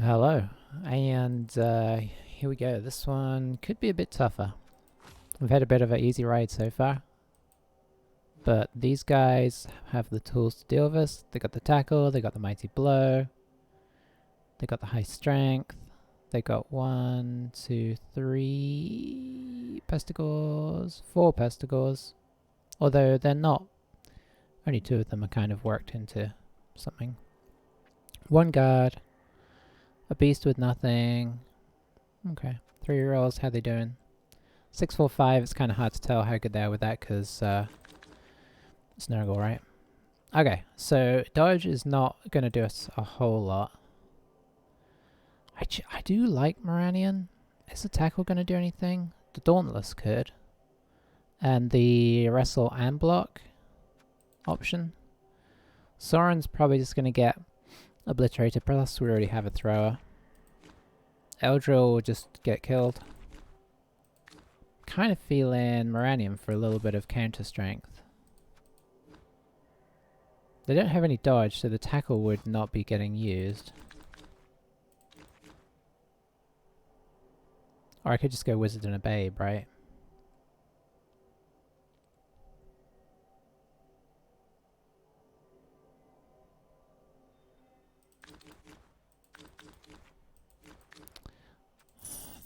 Hello, and here we go. This one could be a bit tougher. We've had a bit of an easy ride so far, but these guys have the tools to deal with us. They got the tackle, they got the mighty blow, they got the high strength, they got 1, 2, 3 pestigores, 4 pestigores, although they're not. Only 2 of them are kind of worked into something. 1 guard. A beast with nothing. Okay. 3 rolls, how they doing? 6, 4, 5, it's kind of hard to tell how good they are with that because it's Nurgle, right? Okay, so dodge is not going to do us a whole lot. I do like Moranion. Is the tackle going to do anything? The Dauntless could. And the wrestle and block option. Soren's probably just going to get obliterated, plus we already have a thrower. Eldril will just get killed. Kind of feeling Moranium for a little bit of counter strength. They don't have any dodge, so the tackle would not be getting used. Or I could just go Wizard and a Babe, right?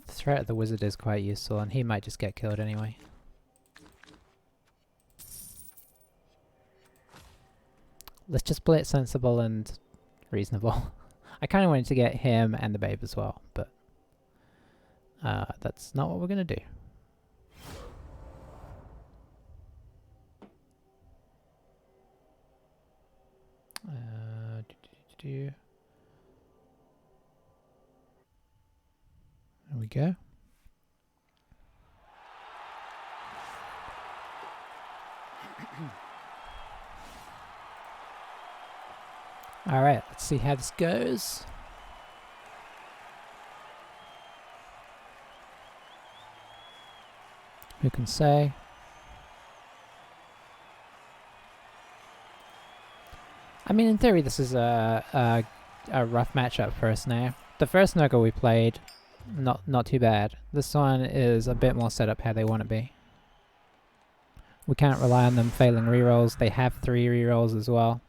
The threat of the Wizard is quite useful, and he might just get killed anyway. Let's just play it sensible and reasonable. I kind of wanted to get him and the Babe as well, but that's not what we're going to do. There we go. Alright, let's see how this goes. Who can say? I mean, in theory, this is a rough matchup for us now. The first Nurgle we played, not too bad. This one is a bit more set up how they want to be. We can't rely on them failing rerolls. They have 3 rerolls as well.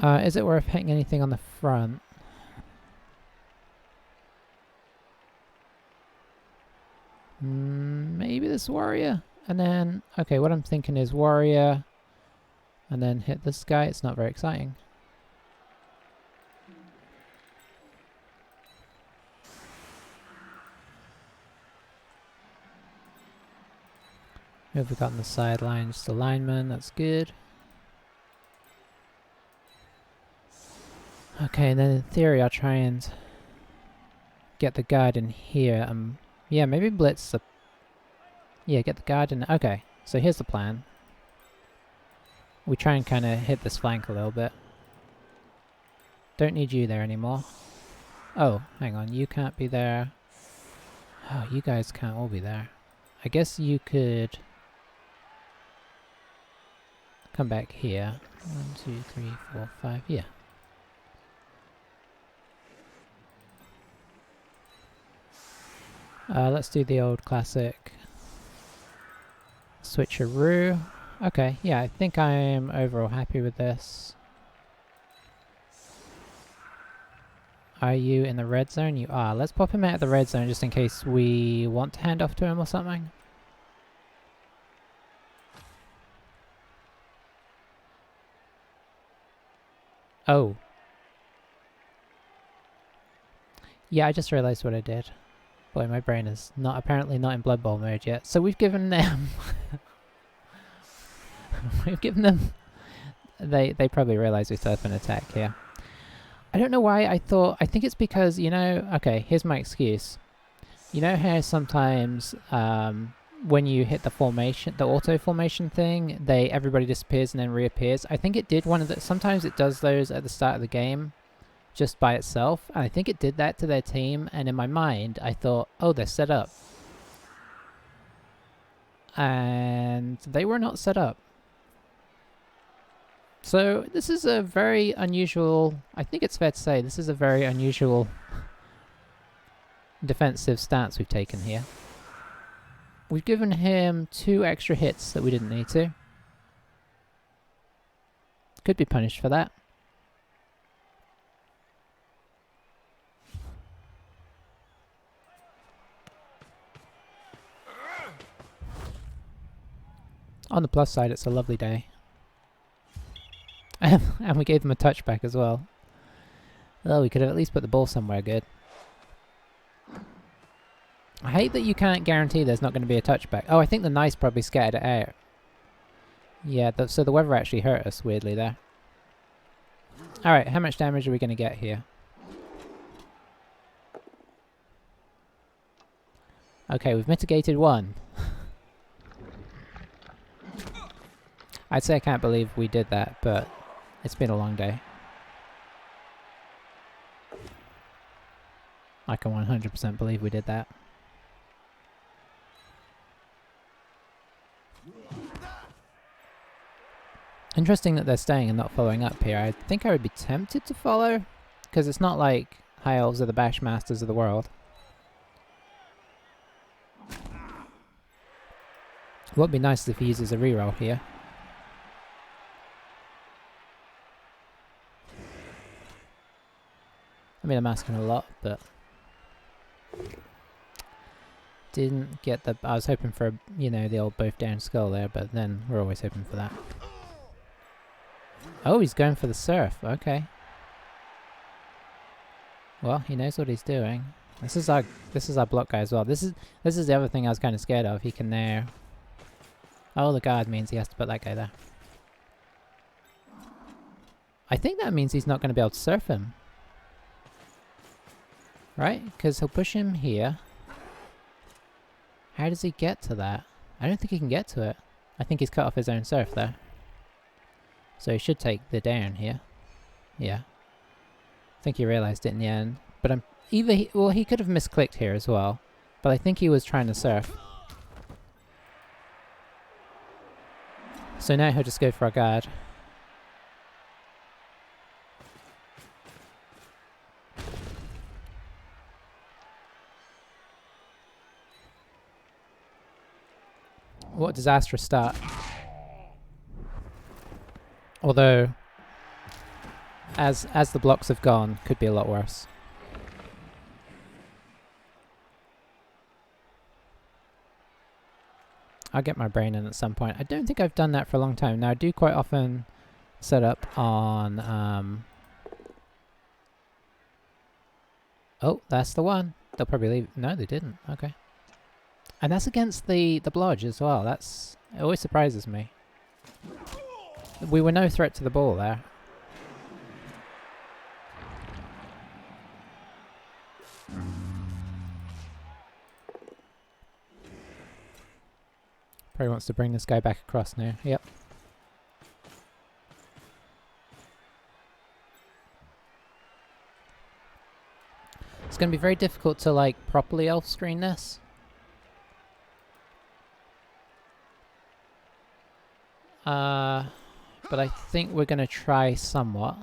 Is it worth hitting anything on the front? Maybe this warrior? And then, okay, what I'm thinking is warrior, and then hit this guy. It's not very exciting. Who have we got on the sideline? Just a lineman, that's good. Okay, and then in theory I'll try and get the guard in here. Yeah, maybe blitz the... Yeah, get the guard in... Okay, so here's the plan. We try and kind of hit this flank a little bit. Don't need you there anymore. Oh, hang on, you can't be there. Oh, you guys can't all be there. I guess you could... come back here. 1, 2, 3, 4, 5, yeah. Let's do the old classic switcheroo. Okay, yeah, I think I'm overall happy with this. Are you in the red zone? You are. Let's pop him out of the red zone just in case we want to hand off to him or something. Oh. Yeah, I just realized what I did. Boy, my brain is apparently not in Blood Bowl mode yet. So we've given them... we've given them... They probably realize we set up an attack here. I don't know why I thought... I think it's because, you know... Okay, here's my excuse. You know how sometimes when you hit the formation, the auto formation thing, everybody disappears and then reappears? I think it did one of the... Sometimes it does those at the start of the game. Just by itself, and I think it did that to their team, and in my mind I thought, oh, they're set up. and they were not set up. So this is a very unusual, I think it's fair to say, this is a very unusual defensive stance we've taken here. We've given him 2 extra hits that we didn't need to. Could be punished for that. On the plus side, it's a lovely day. And we gave them a touchback as well. Oh, we could have at least put the ball somewhere good. I hate that you can't guarantee there's not going to be a touchback. Oh, I think the knights probably scattered it out. Yeah, so the weather actually hurt us weirdly there. Alright, how much damage are we going to get here? Okay, we've mitigated 1. I'd say I can't believe we did that, but it's been a long day. I can 100% believe we did that. Interesting that they're staying and not following up here. I think I would be tempted to follow, because it's not like High Elves are the bash masters of the world. What would be nice if he uses a reroll here. I mean, I'm asking a lot, but didn't get the... I was hoping for, you know, the old both down skull there, but then we're always hoping for that. Oh, he's going for the surf. Okay. Well, he knows what he's doing. This is our block guy as well. This is the other thing I was kind of scared of. He can now... Oh, the guard means he has to put that guy there. I think that means he's not going to be able to surf him. Right? Because he'll push him here. How does he get to that? I don't think he can get to it. I think he's cut off his own surf there. So he should take the down here. Yeah. I think he realised it in the end. But I'm either well, he could have misclicked here as well. But I think he was trying to surf. So now he'll just go for our guard. What disastrous start. Although, as the blocks have gone, could be a lot worse. I'll get my brain in at some point. I don't think I've done that for a long time. Now, I do quite often set up on... Oh, that's the one. They'll probably leave... No, they didn't. Okay. And that's against the blodge as well. It always surprises me. We were no threat to the ball there. Probably wants to bring this guy back across now. Yep. It's going to be very difficult to, like, properly elf screen this. But I think we're going to try somewhat.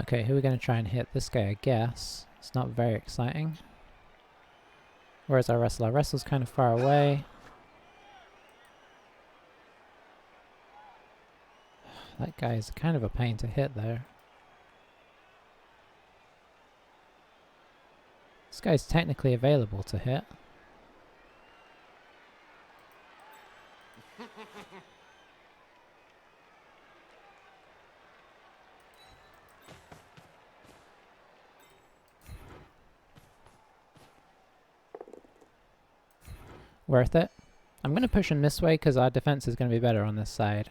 Okay, who are we going to try and hit? This guy, I guess. It's not very exciting. Where's our wrestler? Our wrestler's kind of far away. That guy is kind of a pain to hit there. This guy's technically available to hit. Worth it. I'm going to push him this way because our defense is going to be better on this side.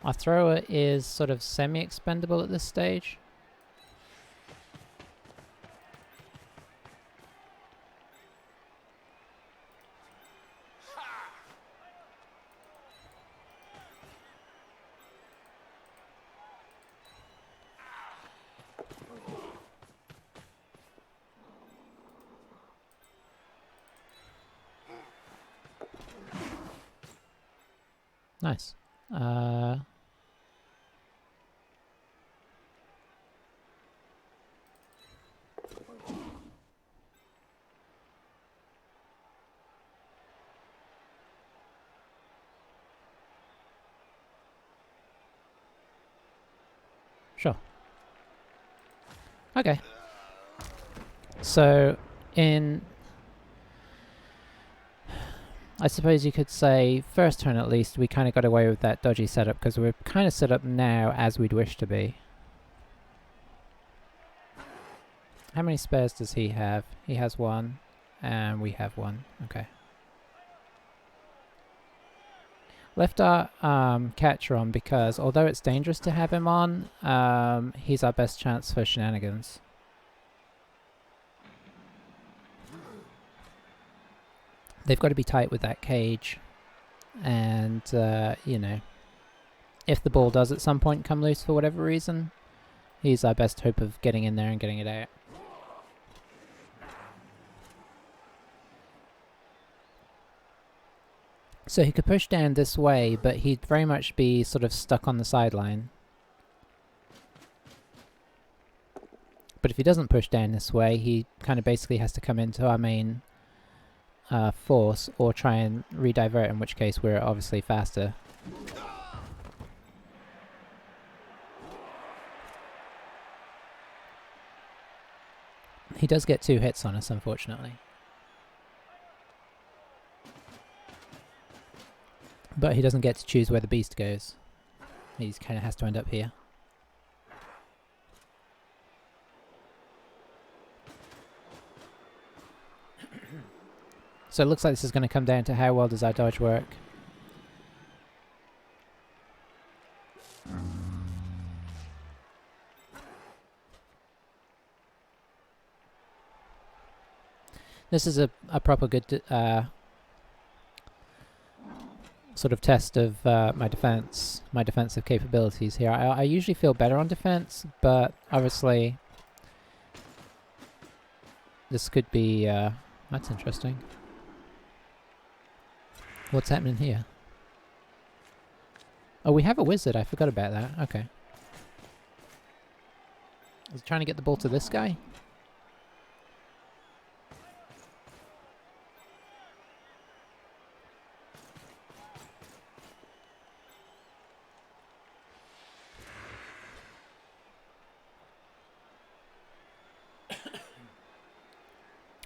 Our thrower is sort of semi-expendable at this stage. Nice. Sure. Okay. So, I suppose you could say, first turn at least, we kind of got away with that dodgy setup because we're kind of set up now as we'd wish to be. How many spares does he have? He has one, and we have one. Okay. Left our catcher on because although it's dangerous to have him on, he's our best chance for shenanigans. They've got to be tight with that cage, and you know, if the ball does at some point come loose for whatever reason, he's our best hope of getting in there and getting it out. So he could push down this way, but he'd very much be sort of stuck on the sideline. But if he doesn't push down this way, he kind of basically has to come into our main force or try and re-divert, in which case we're obviously faster. He does get 2 hits on us, unfortunately. But he doesn't get to choose where the beast goes. He kind of has to end up here. So it looks like this is going to come down to how well does our dodge work. This is a proper good sort of test of my defensive capabilities here. I usually feel better on defense, but obviously this could be that's interesting. What's happening here? Oh, we have a wizard. I forgot about that. Okay. I was trying to get the ball to this guy.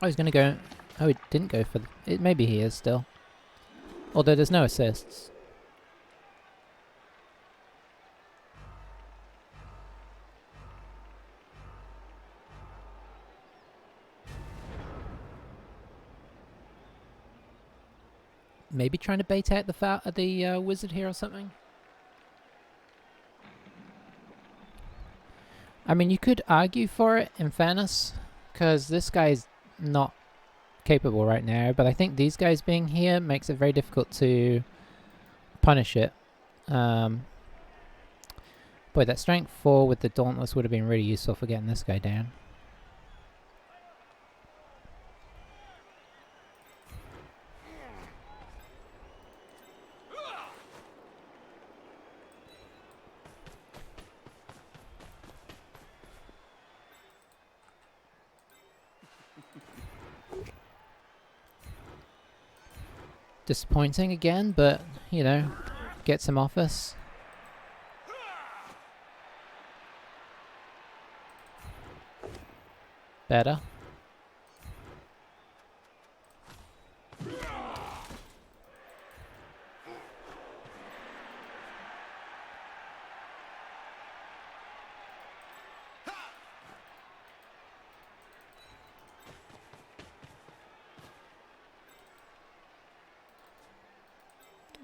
Oh, he's going to go... Oh, he didn't go for... maybe he is still. Although there's no assists. Maybe trying to bait out the wizard here or something? I mean, you could argue for it, in fairness, because this guy's not capable right now, but I think these guys being here makes it very difficult to punish it. Boy, that strength 4 with the Dauntless would have been really useful for getting this guy down. Disappointing again, but, you know, get some off us. Better.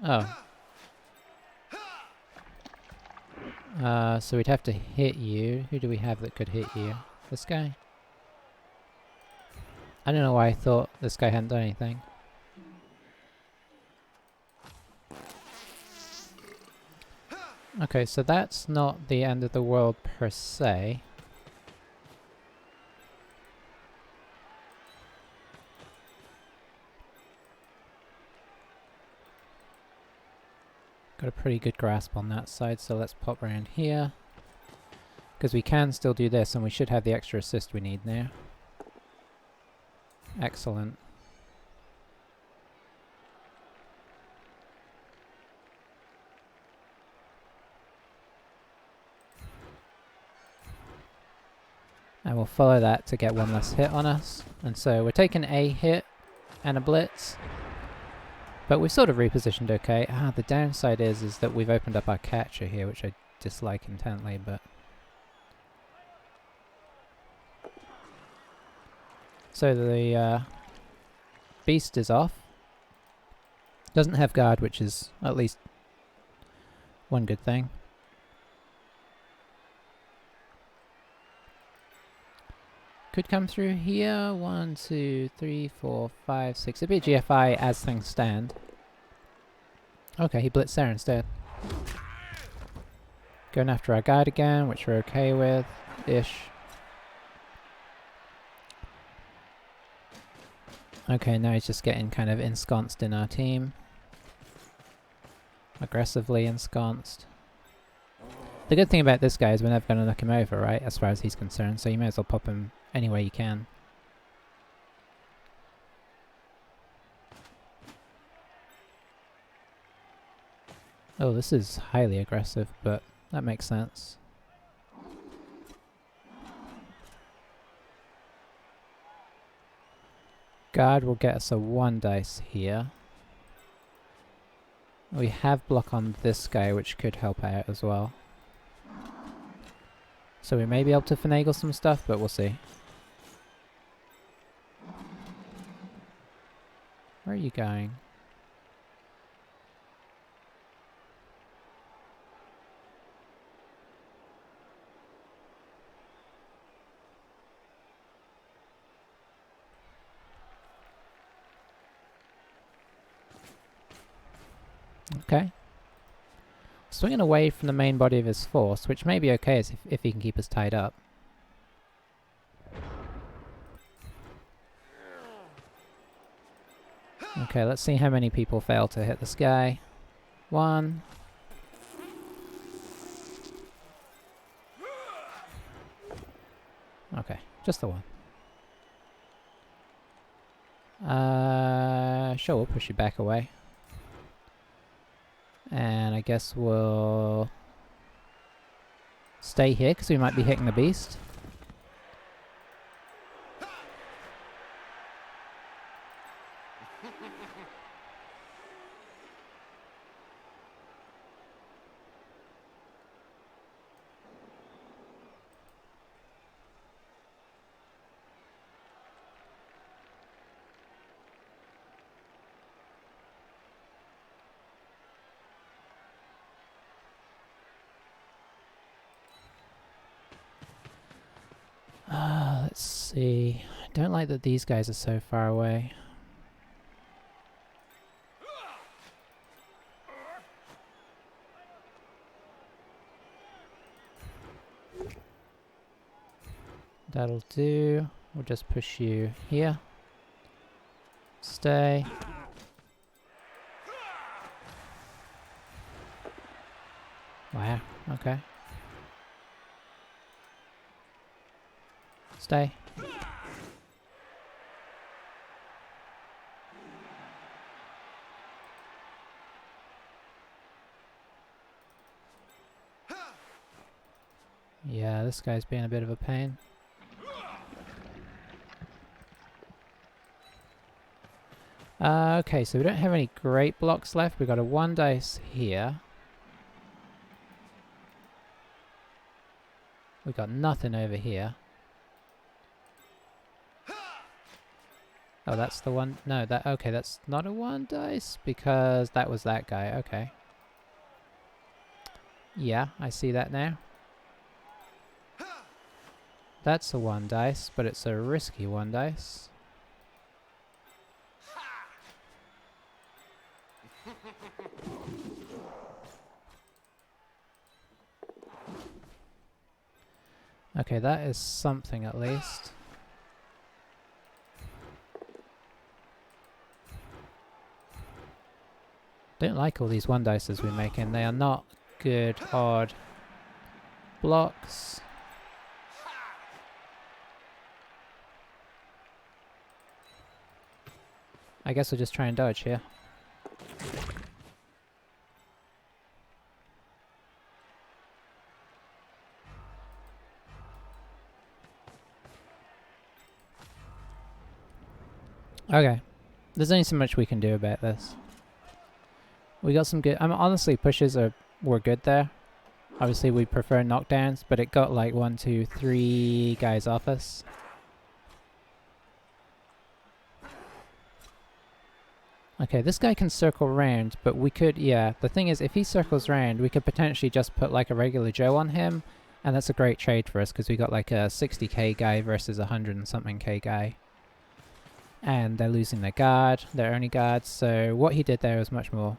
Oh. So we'd have to hit you. Who do we have that could hit you? This guy? I don't know why I thought this guy hadn't done anything. Okay, so that's not the end of the world per se. Got a pretty good grasp on that side, so let's pop around here. Because we can still do this, and we should have the extra assist we need now. Excellent. And we'll follow that to get one less hit on us. And so we're taking a hit and a blitz. But we've sort of repositioned okay. The downside is that we've opened up our catcher here, which I dislike intently, but... So the beast is off. Doesn't have guard, which is at least one good thing. Could come through here. 1, 2, 3, 4, 5, 6. It'd be a GFI as things stand. Okay, he blitzed there instead. Going after our guard again, which we're okay with. Ish. Okay, now he's just getting kind of ensconced in our team. Aggressively ensconced. The good thing about this guy is we're never going to knock him over, right? As far as he's concerned, so you may as well pop him any way you can. Oh, this is highly aggressive, but that makes sense. Guard will get us a 1 dice here. We have block on this guy, which could help out as well. So we may be able to finagle some stuff, but we'll see. Where are you going? Okay. Swinging away from the main body of his force, which may be okay if he can keep us tied up. Okay, let's see how many people fail to hit this guy. 1. Okay, just the 1. Sure, we'll push you back away. And I guess we'll stay here because we might be hitting the beast. Let's see. I don't like that these guys are so far away. That'll do. We'll just push you here. Stay. Wow, okay. Stay. Yeah, this guy's being a bit of a pain. Okay, so we don't have any great blocks left. We've got a 1 dice here. We've got nothing over here. Oh, that's the one. No, that okay. That's not a 1 dice because that was that guy. Okay. Yeah, I see that now. That's a 1 dice, but it's a risky 1 dice. Okay, that is something at least. Don't like all these 1 dices we're making. They are not good odd blocks. I guess we'll just try and dodge here. Okay. There's only so much we can do about this. We got some good... honestly, pushes were good there. Obviously, we prefer knockdowns, but it got like 1, 2, 3 guys off us. Okay, this guy can circle round, but we could... Yeah, the thing is, if he circles round, we could potentially just put like a regular Joe on him, and that's a great trade for us, because we got like a 60k guy versus a 100 and something k guy. And they're losing their guard, their only guard, so what he did there was much more...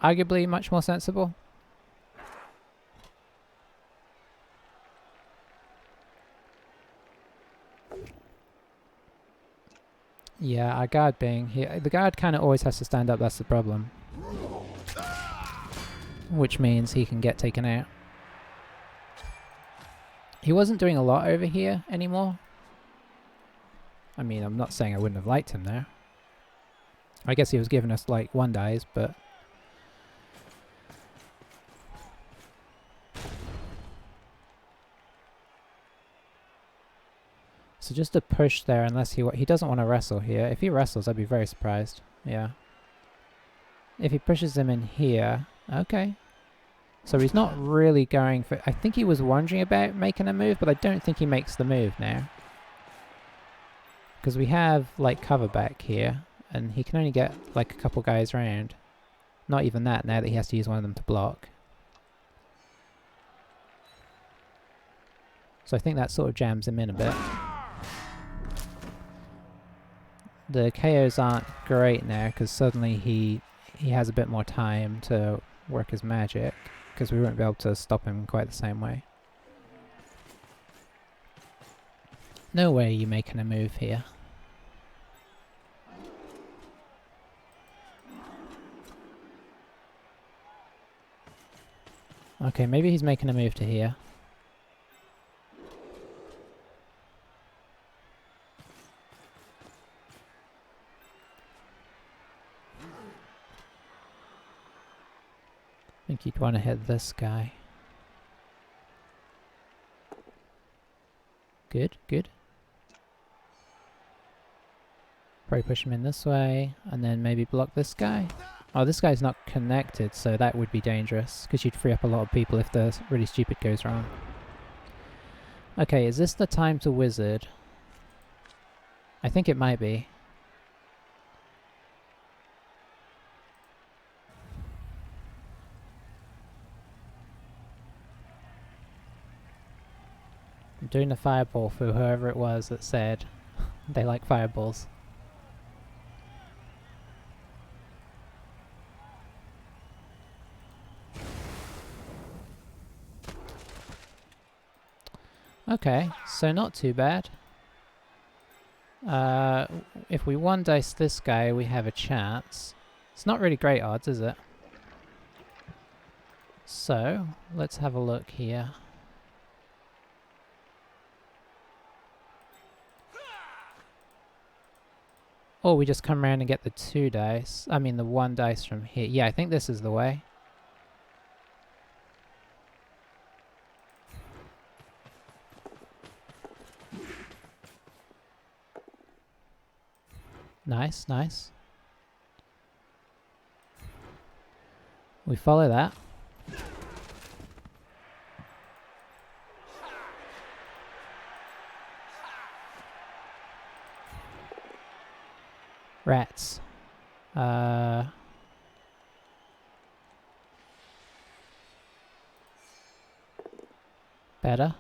arguably much more sensible. Yeah, our guard being here. The guard kind of always has to stand up, that's the problem. Which means he can get taken out. He wasn't doing a lot over here anymore. I mean, I'm not saying I wouldn't have liked him there. I guess he was giving us like 1 dice, but... So just a push there, unless he doesn't want to wrestle here. If he wrestles, I'd be very surprised. Yeah. If he pushes him in here... Okay. So he's not really going for... I think he was wondering about making a move, but I don't think he makes the move now. Because we have, like, cover back here, and he can only get, like, a couple guys round. Not even that, now that he has to use one of them to block. So I think that sort of jams him in a bit. The KOs aren't great now, because suddenly he has a bit more time to work his magic, because we won't be able to stop him quite the same way. No way you making a move here. Okay, maybe he's making a move to here. I think you'd want to hit this guy. Good, good. Probably push him in this way, and then maybe block this guy. Oh, this guy's not connected, so that would be dangerous, because you'd free up a lot of people if the really stupid goes wrong. Okay, is this the time to wizard? I think it might be. I'm doing the fireball for whoever it was that said they like fireballs. Okay, so not too bad. If we 1 dice this guy, we have a chance. It's not really great odds, is it? So, let's have a look here. Or we just come around and get the 2 dice. I mean the 1 dice from here. Yeah, I think this is the way. Nice, nice. We follow that. Rats. Better.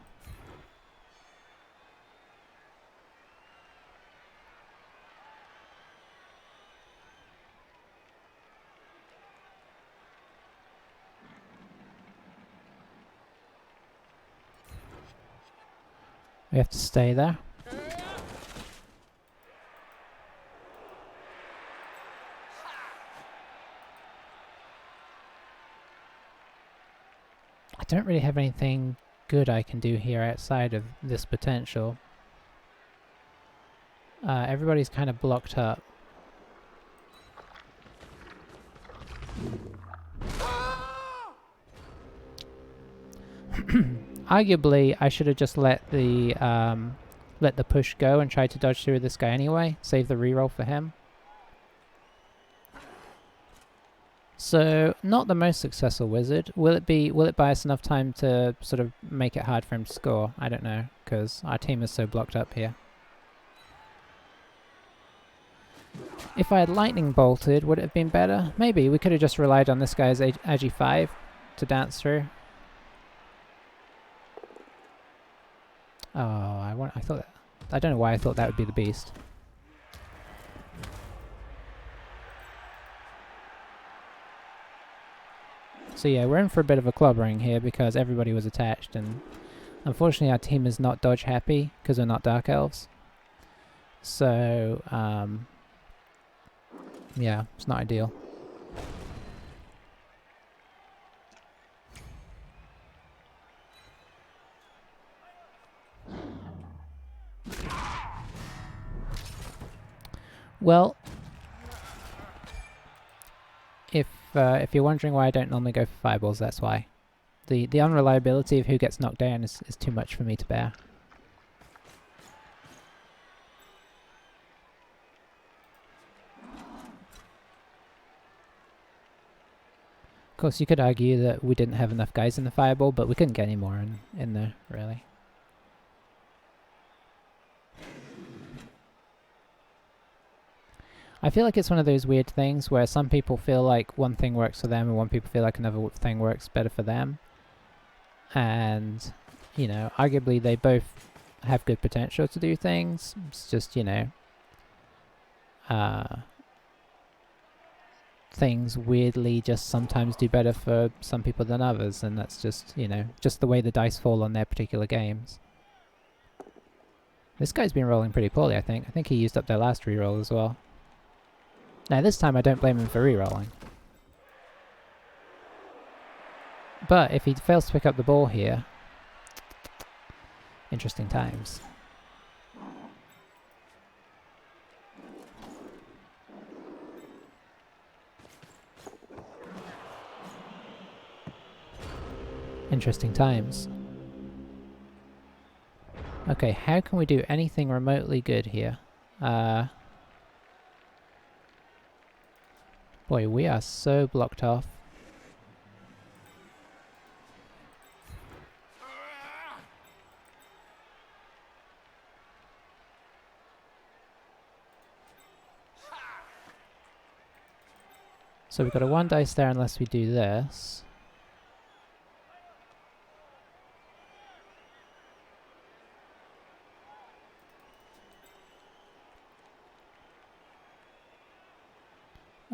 We have to stay there. I don't really have anything good I can do here outside of this potential. Everybody's kind of blocked up. Arguably, I should have just let the push go and tried to dodge through this guy anyway. Save the reroll for him. So, not the most successful wizard. Will it buy us enough time to sort of make it hard for him to score? I don't know, because our team is so blocked up here. If I had lightning bolted, would it have been better? Maybe. We could have just relied on this guy's Agi 5 to dance through. Oh, I thought I don't know why I thought that would be the beast. So yeah, we're in for a bit of a clobbering here because everybody was attached, and unfortunately our team is not dodge happy because we're not Dark Elves. So, yeah, it's not ideal. Well, if you're wondering why I don't normally go for fireballs, that's why. The unreliability of who gets knocked down is too much for me to bear. Of course, you could argue that we didn't have enough guys in the fireball, but we couldn't get any more in there, really. I feel like it's one of those weird things where some people feel like one thing works for them and one people feel like another thing works better for them. And, you know, arguably they both have good potential to do things. It's just, you know, things weirdly just sometimes do better for some people than others, and that's just, you know, just the way the dice fall on their particular games. This guy's been rolling pretty poorly, I think. I think he used up their last reroll as well. Now this time I don't blame him for rerolling. But if he fails to pick up the ball here, interesting times. Interesting times. Okay, how can we do anything remotely good here? Boy, we are so blocked off. So we've got a 1 dice there unless we do this.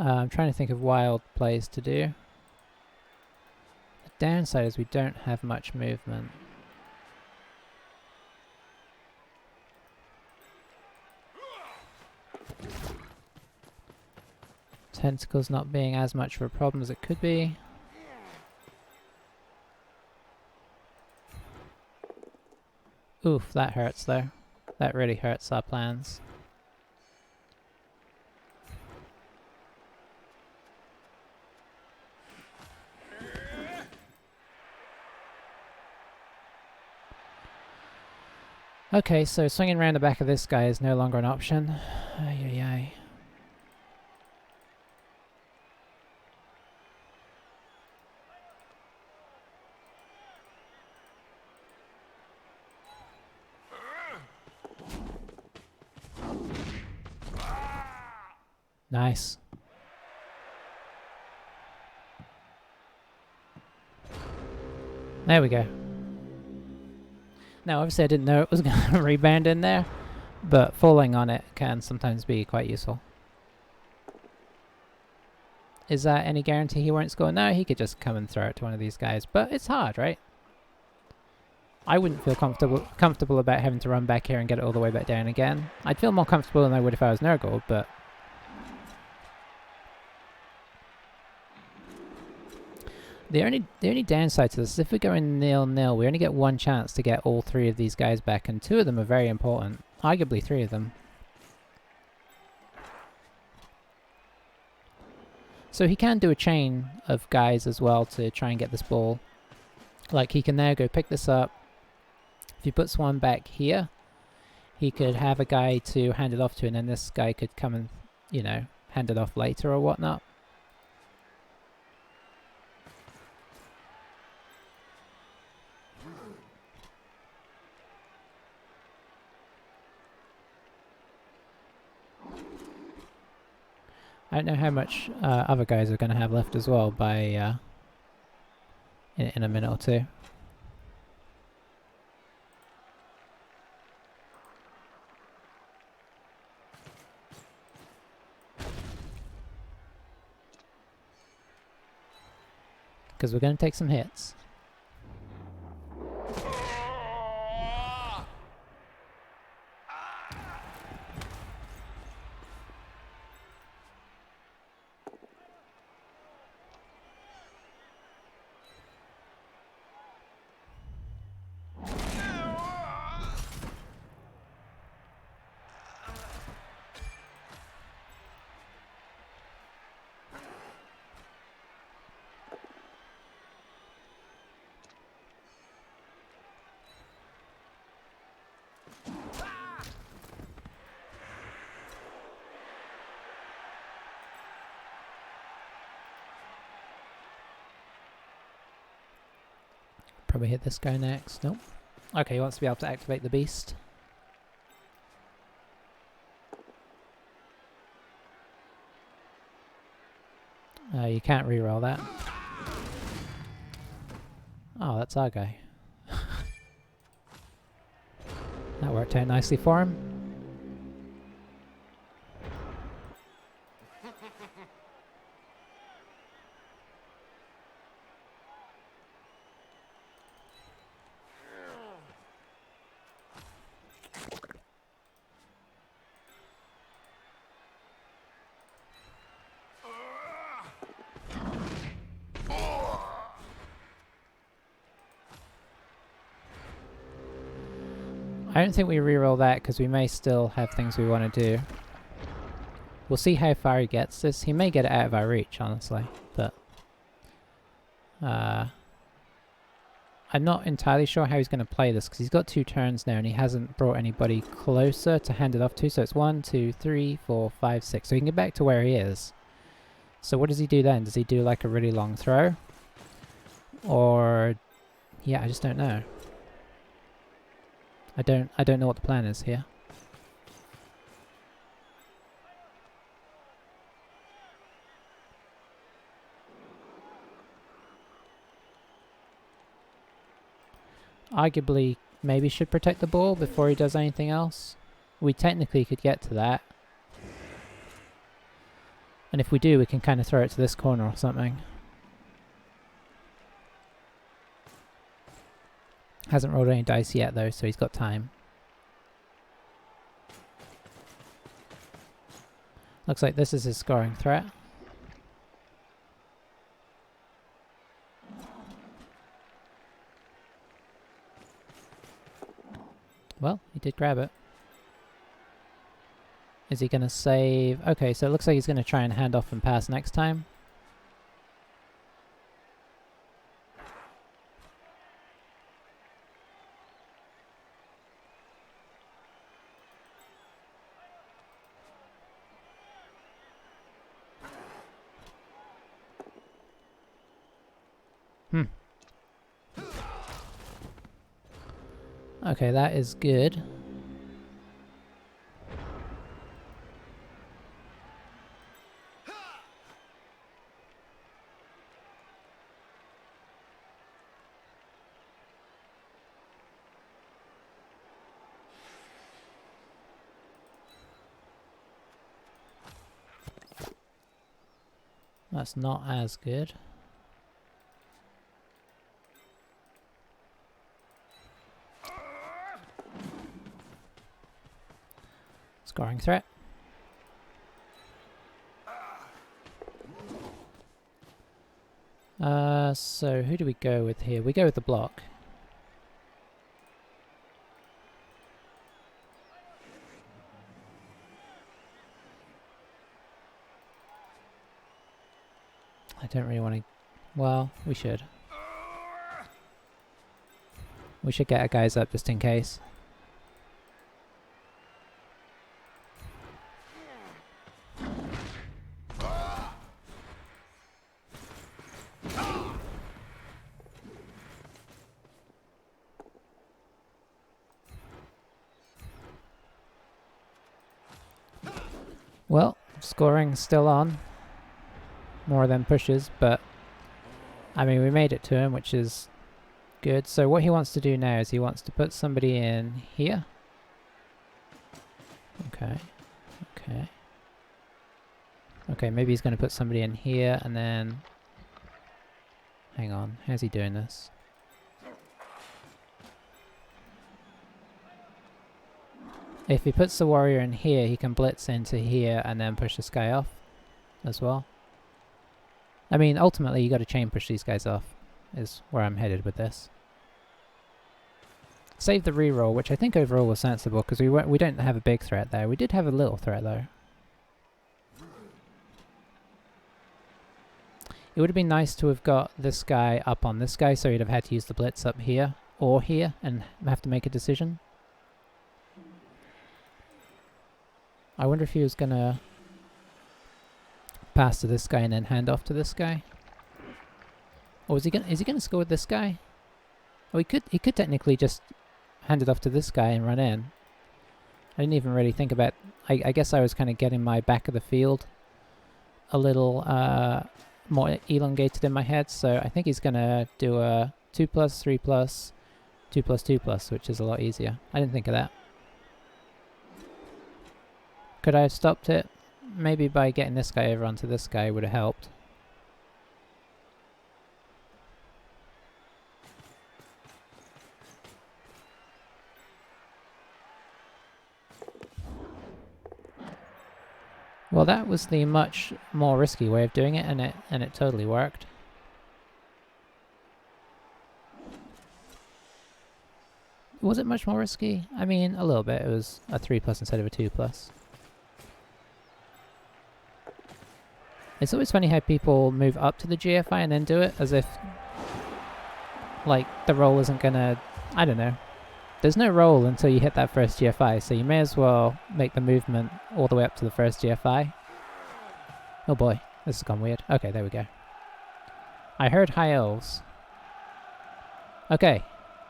I'm trying to think of wild plays to do. The downside is we don't have much movement. Tentacles not being as much of a problem as it could be. Oof, that hurts though. That really hurts our plans. Okay, so swinging around the back of this guy is no longer an option. Ay, ay, ay. Nice. There we go. Now, obviously, I didn't know it was going to rebound in there, but falling on it can sometimes be quite useful. Is that any guarantee he won't score? No, he could just come and throw it to one of these guys, but it's hard, right? I wouldn't feel comfortable about having to run back here and get it all the way back down again. I'd feel more comfortable than I would if I was Nurgle, but... The only downside to this is if we're going 0-0, we only get one chance to get all three of these guys back, and two of them are very important. Arguably three of them. So he can do a chain of guys as well to try and get this ball. Like, he can now go pick this up. If he puts one back here, he could have a guy to hand it off to, and then this guy could come and, you know, hand it off later or whatnot. I don't know how much other guys are going to have left as well by in a minute or two. Because we're going to take some hits. Probably hit this guy next. Nope. Okay, he wants to be able to activate the beast. You can't reroll that. Oh, that's our guy. That worked out nicely for him. I don't think we reroll that because we may still have things we want to do. We'll see how far he gets this. He may get it out of our reach, honestly, but I'm not entirely sure how he's going to play this because he's got 2 turns now and he hasn't brought anybody closer to hand it off to. So it's 1, 2, 3, 4, 5, 6. So he can get back to where he is. So what does he do then? Does he do like a really long throw? Or yeah, I just don't know. I don't know what the plan is here. Arguably, maybe should protect the ball before he does anything else. We technically could get to that. And if we do, we can kind of throw it to this corner or something. Hasn't rolled any dice yet though, so he's got time. Looks like this is his scoring threat. Well, he did grab it. Is he going to save? Okay, so it looks like he's going to try and hand off and pass next time. Okay, that is good. That's not as good. Scoring threat. So who do we go with here? We go with the block. I don't really want to... Well, we should. We should get our guys up just in case. Well, scoring's still on. More than pushes, but I mean, we made it to him, which is good. So what he wants to do now is he wants to put somebody in here. Okay. Okay. Okay, maybe he's going to put somebody in here and then... Hang on, how's he doing this? If he puts the warrior in here, he can blitz into here and then push this guy off as well. I mean, ultimately, you got to chain push these guys off, is where I'm headed with this. Save the reroll, which I think overall was sensible, because we don't have a big threat there. We did have a little threat, though. It would have been nice to have got this guy up on this guy, so he'd have had to use the blitz up here, or here, and have to make a decision. I wonder if he was going to pass to this guy and then hand off to this guy. Or is he gonna score with this guy? Oh, he could technically just hand it off to this guy and run in. I didn't even really think about... I guess I was kind of getting my back of the field a little more elongated in my head, so I think he's gonna do a 2+, 3+, 2+, 2+, which is a lot easier. I didn't think of that. Could I have stopped it? Maybe by getting this guy over onto this guy would have helped. Well, that was the much more risky way of doing it, and it totally worked. Was it much more risky? I mean, a little bit. It was a 3+ instead of a 2+. It's always funny how people move up to the GFI and then do it, as if, like, the roll isn't gonna... I don't know. There's no roll until you hit that first GFI, so you may as well make the movement all the way up to the first GFI. Oh boy, this has gone weird. Okay, there we go. I heard high elves. Okay,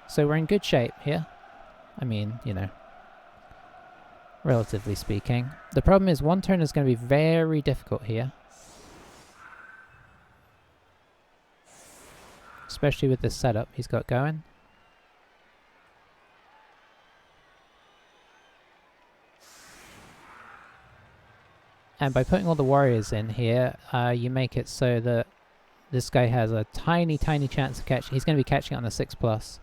so we're in good shape here. I mean, you know, relatively speaking. The problem is one turn is going to be very difficult here. Especially with this setup he's got going. And by putting all the warriors in here, you make it so that this guy has a tiny, tiny chance of catching. He's going to be catching it on the 6+.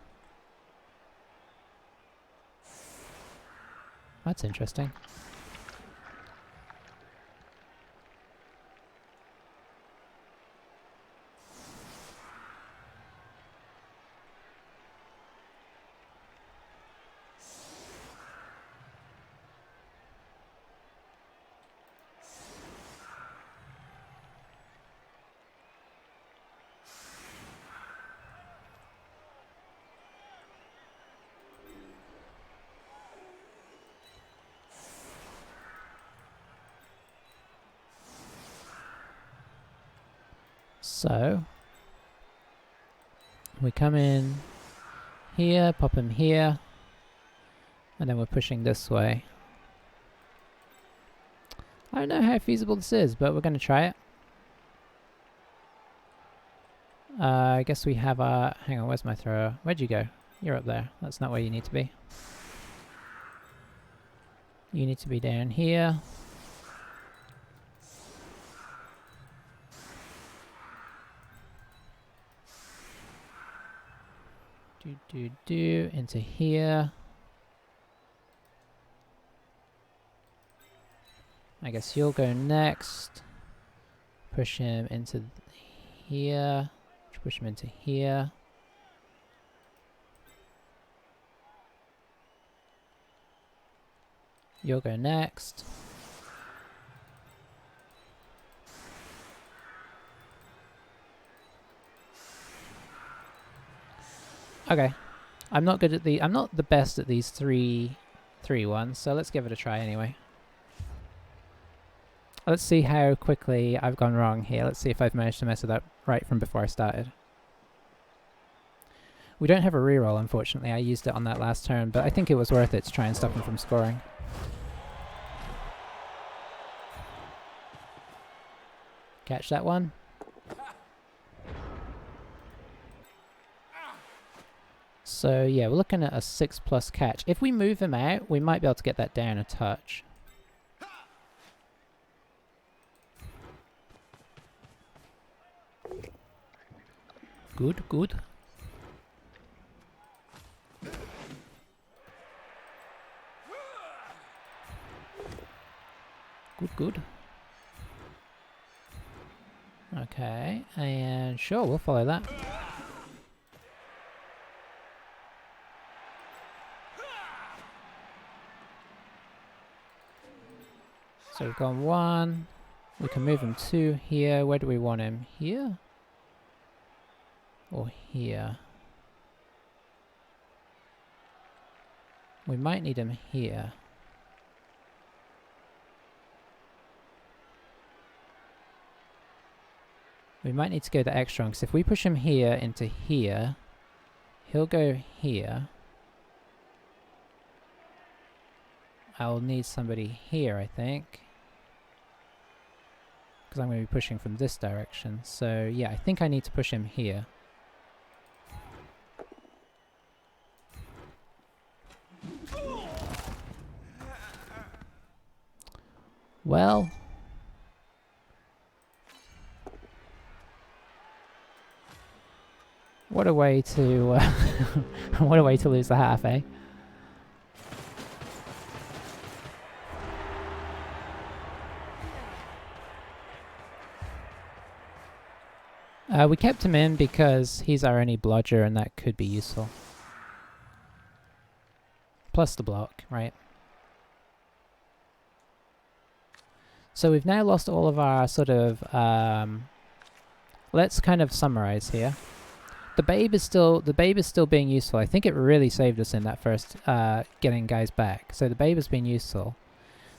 That's interesting. So, we come in here, pop him here, and then we're pushing this way. I don't know how feasible this is, but we're going to try it. I guess we have our... Hang on, where's my thrower? Where'd you go? You're up there. That's not where you need to be. You need to be down here. Into here. I guess you'll go next. Push him into here. Push him into here. You'll go next. Okay. I'm not the best at these three ones, so let's give it a try anyway. Let's see how quickly I've gone wrong here. Let's see if I've managed to mess it up right from before I started. We don't have a reroll, unfortunately. I used it on that last turn, but I think it was worth it to try and stop him from scoring. Catch that one. So yeah, we're looking at a 6+ catch. If we move him out, we might be able to get that down a touch. Good, good. Good, good. Okay, and sure, we'll follow that. So we've gone 1. We can move him 2 here. Where do we want him? Here? Or here? We might need him here. We might need to go the extra one, because if we push him here into here, he'll go here. I'll need somebody here, I think. Because I'm going to be pushing from this direction. So yeah, I think I need to push him here. Well, what a way to what a way to lose the half, eh? We kept him in because he's our only blodger, and that could be useful. Plus the block, right? So we've now lost all of our sort of... let's kind of summarize here. The babe is still being useful. I think it really saved us in that first getting guys back. So the babe has been useful,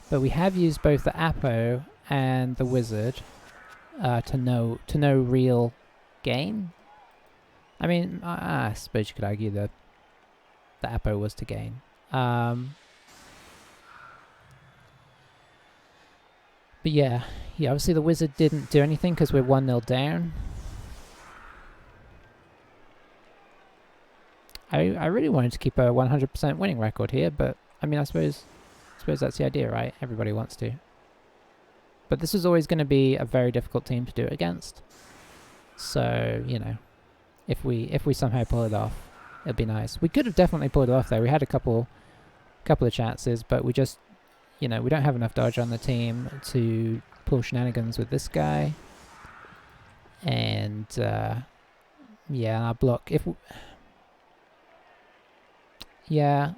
but we have used both the Apo and the wizard to no real gain. I mean, I suppose you could argue that the Apo was to gain. But yeah, obviously the wizard didn't do anything because we're 1-0 down. I really wanted to keep a 100% winning record here, but I mean, I suppose that's the idea, right? Everybody wants to. But this is always going to be a very difficult team to do it against. So, you know, if we somehow pull it off, it'd be nice. We could have definitely pulled it off there. We had a couple of chances, but we just, you know, we don't have enough dodge on the team to pull shenanigans with this guy. And yeah, our block. Yeah,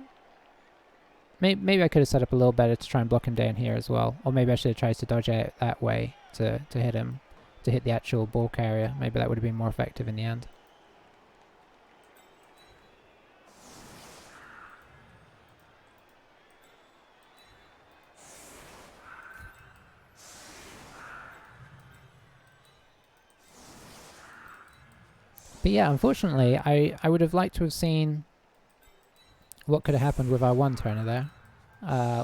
maybe I could have set up a little better to try and block him down here as well, or maybe I should have tried to dodge out that way to hit him, to hit the actual ball carrier. Maybe that would have been more effective in the end. But yeah, unfortunately, I would have liked to have seen what could have happened with our one turner there.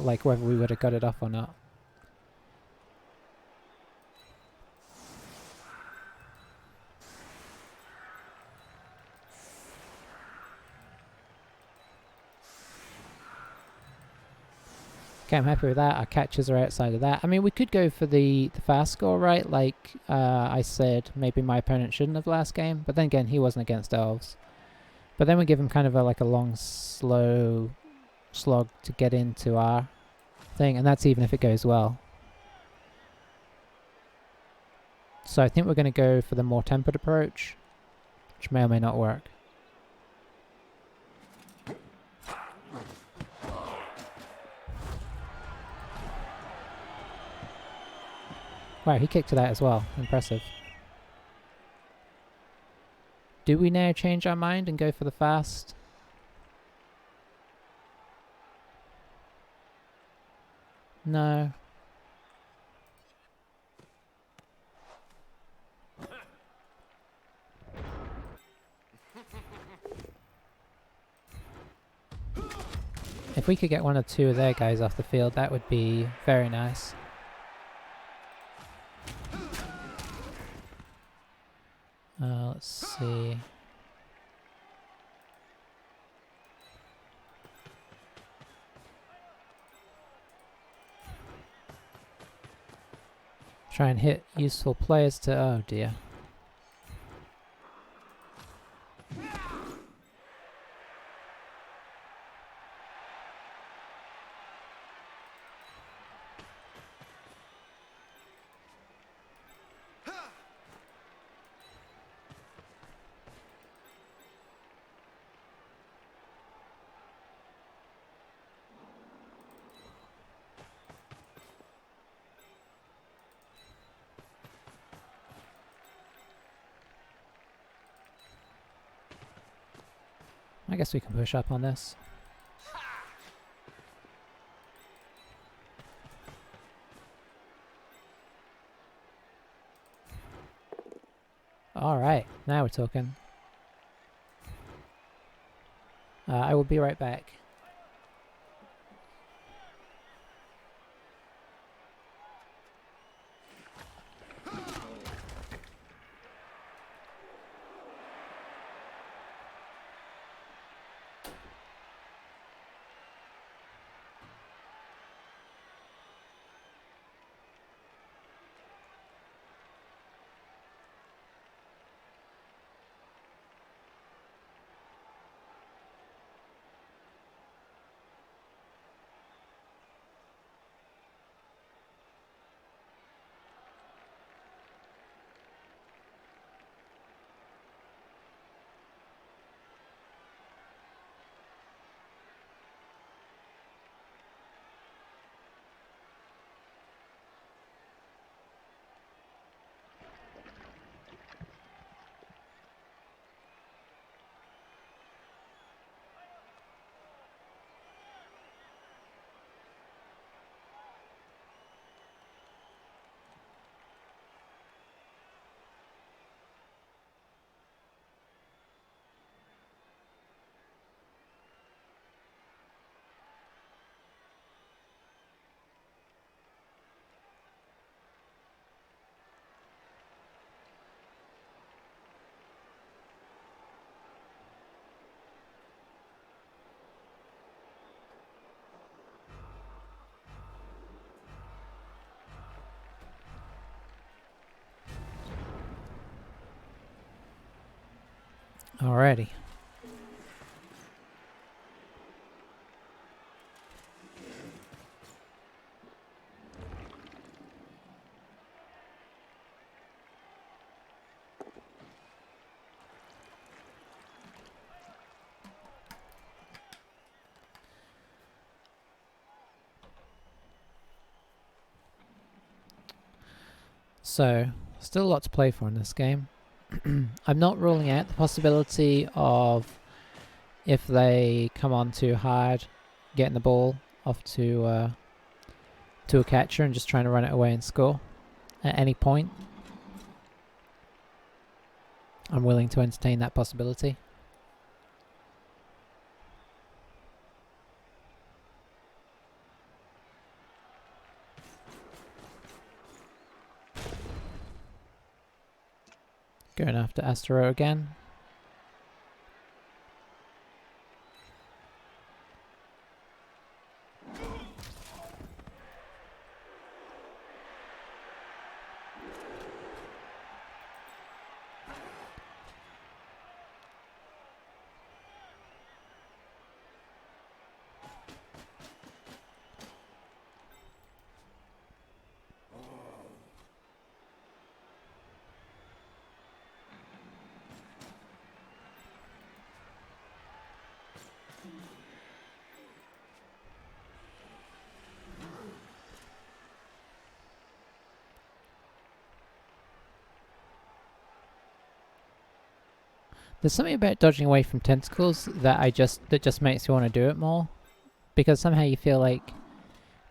Like whether we would have got it off or not. Okay, I'm happy with that. Our catches are outside of that. I mean, we could go for the fast score, right? Like I said, maybe my opponent shouldn't have last game. But then again, he wasn't against elves. But then we give him kind of like a long, slow slog to get into our thing, and that's even if it goes well. So I think we're going to go for the more tempered approach, which may or may not work. Wow, he kicked to that as well. Impressive. Do we now change our mind and go for the fast? No. If we could get one or two of their guys off the field, that would be very nice. Let's see. Try and hit useful players to... oh dear. I guess we can push up on this. Alright, now we're talking. I will be right back. Alrighty. So, still a lot to play for in this game. I'm not ruling out the possibility of, if they come on too hard, getting the ball off to a catcher and just trying to run it away and score at any point. I'm willing to entertain that possibility. Going after Astarot again. There's something about dodging away from tentacles that just makes you want to do it more, because somehow you feel like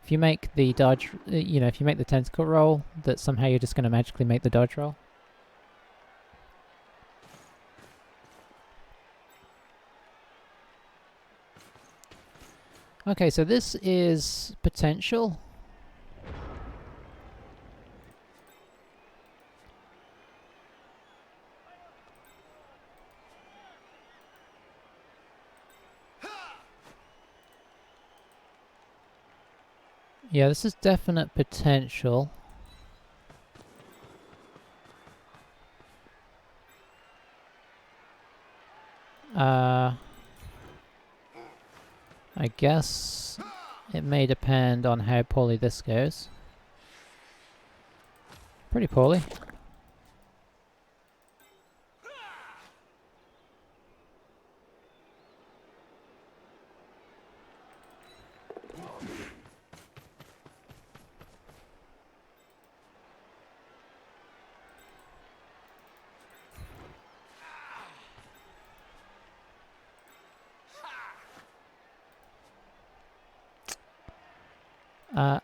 if you make the dodge, you know, if you make the tentacle roll, that somehow you're just going to magically make the dodge roll. Okay, so this is potential. Yeah, this is definite potential. I guess it may depend on how poorly this goes. Pretty poorly.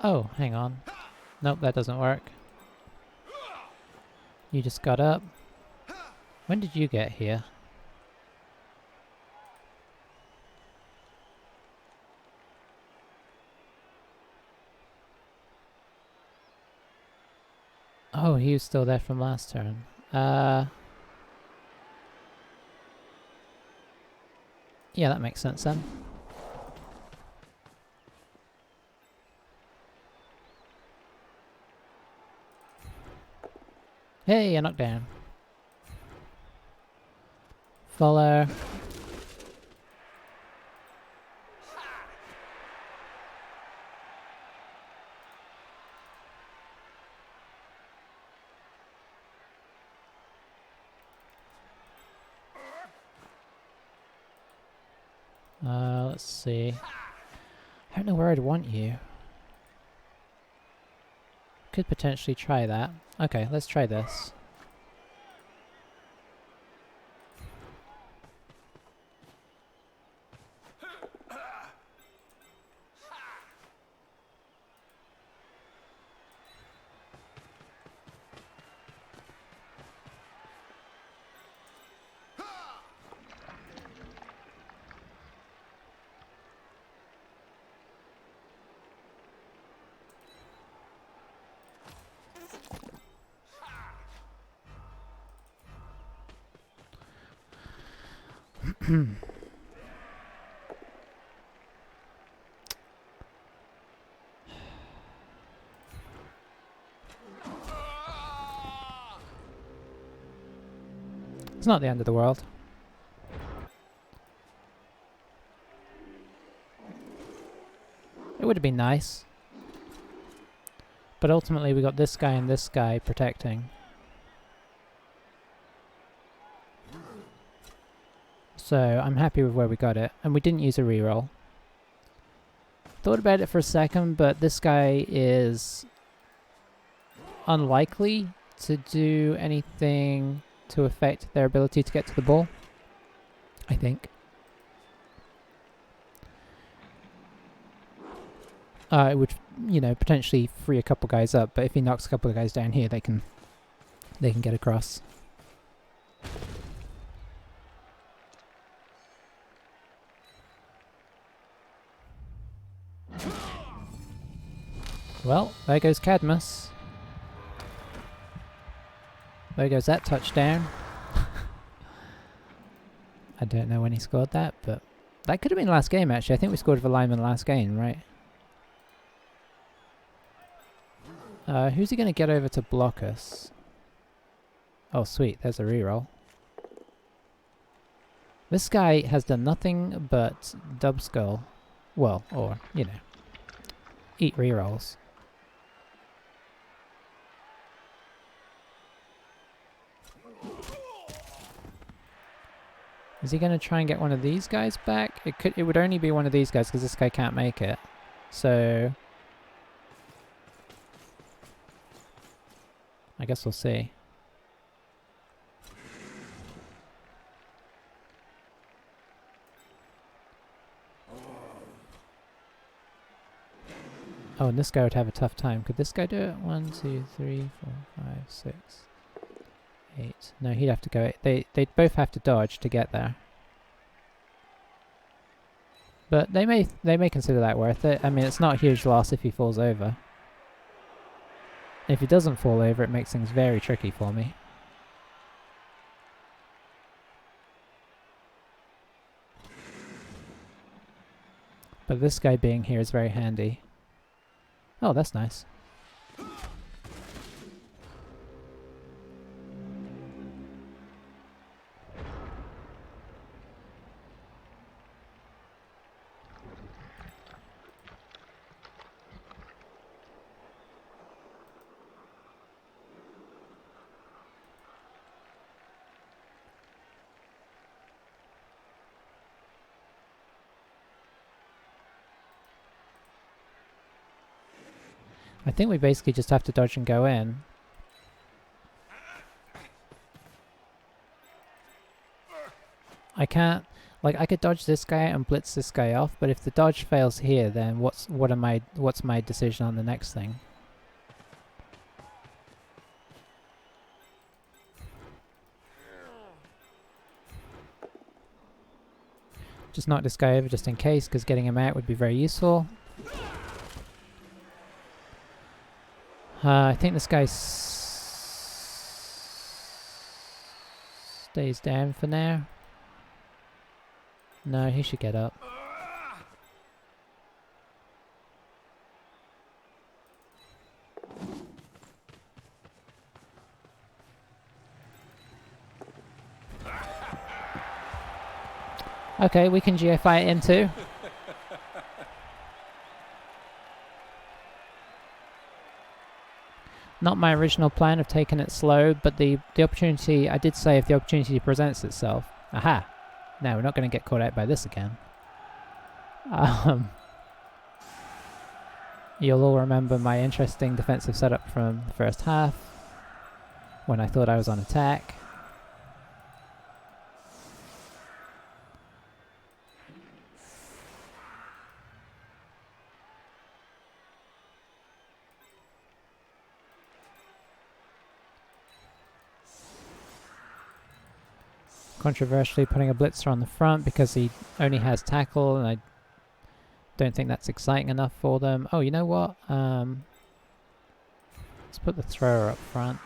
Oh, hang on. Nope, that doesn't work. You just got up. When did you get here? Oh, he was still there from last turn. Yeah, that makes sense then. Hey, you're knocked down. Follow. Let's see. I don't know where I'd want you. Could potentially try that. Okay, let's try this. It's not the end of the world. It would have been nice. But ultimately we got this guy and this guy protecting. So I'm happy with where we got it. And we didn't use a reroll. Thought about it for a second, but this guy is unlikely to do anything to affect their ability to get to the ball, I think. It would, you know, potentially free a couple guys up, but if he knocks a couple of guys down here, they can get across. Well, there goes Cadmus. There goes that touchdown. I don't know when he scored that, but that could have been last game actually. I think we scored for Lyman last game, right? Who's he going to get over to block us? Oh sweet, there's a reroll. This guy has done nothing but dub skull. Well, or, you know, eat rerolls. Is he going to try and get one of these guys back? It would only be one of these guys because this guy can't make it. So I guess we'll see. and this guy would have a tough time. Could this guy do it? 1, 2, 3, 4, 5, 6, 8. No, he'd have to go. They'd both have to dodge to get there. But they may consider that worth it. I mean, it's not a huge loss if he falls over. If he doesn't fall over, it makes things very tricky for me. But this guy being here is very handy. Oh, that's nice. I think we basically just have to dodge and go in. I can't, like, I could dodge this guy and blitz this guy off, but if the dodge fails here, then what's my decision on the next thing? Just knock this guy over just in case, because getting him out would be very useful. I think this guy stays down for now. No, he should get up. Okay, we can GFI it in too. Not my original plan of taking it slow, but the opportunity, I did say if the opportunity presents itself. Aha! Now we're not going to get caught out by this again. You'll all remember my interesting defensive setup from the first half, when I thought I was on attack. Controversially putting a blitzer on the front because he only has tackle, and I don't think that's exciting enough for them. Oh, you know what? Let's put the thrower up front.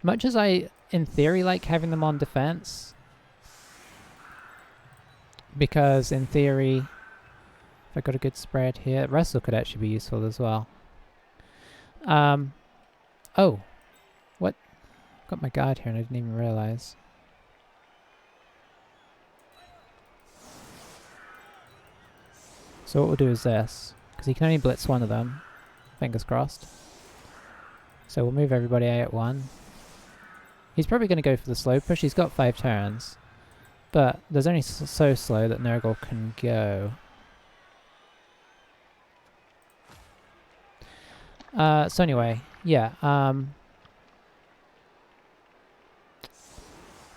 Much as I, in theory, like having them on defense, because in theory, if I got a good spread here, wrestle could actually be useful as well. Oh, what? Got my guard here and I didn't even realize. So what we'll do is this, because he can only blitz one of them, fingers crossed. So we'll move everybody out at 1. He's probably going to go for the slow push. He's got 5 turns, but there's only so slow that Nurgle can go. So anyway, yeah.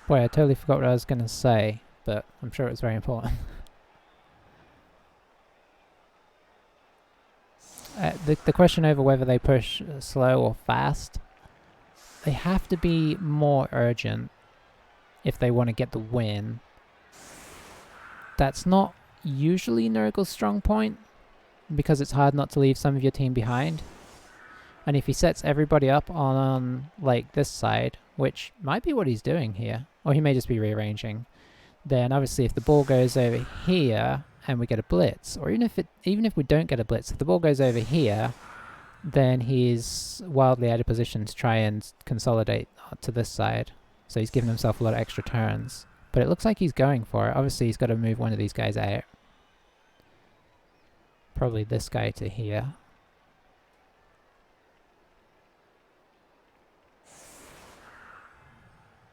Boy, I totally forgot what I was going to say, but I'm sure it was very important. The question over whether they push slow or fast, they have to be more urgent if they want to get the win. That's not usually Nurgle's strong point, because it's hard not to leave some of your team behind. And if he sets everybody up on like this side, which might be what he's doing here, or he may just be rearranging, then obviously if the ball goes over here and we get a blitz, or even if we don't get a blitz, if the ball goes over here, then he's wildly out of position to try and consolidate to this side. So he's giving himself a lot of extra turns. But it looks like he's going for it. Obviously he's got to move one of these guys out. Probably this guy to here.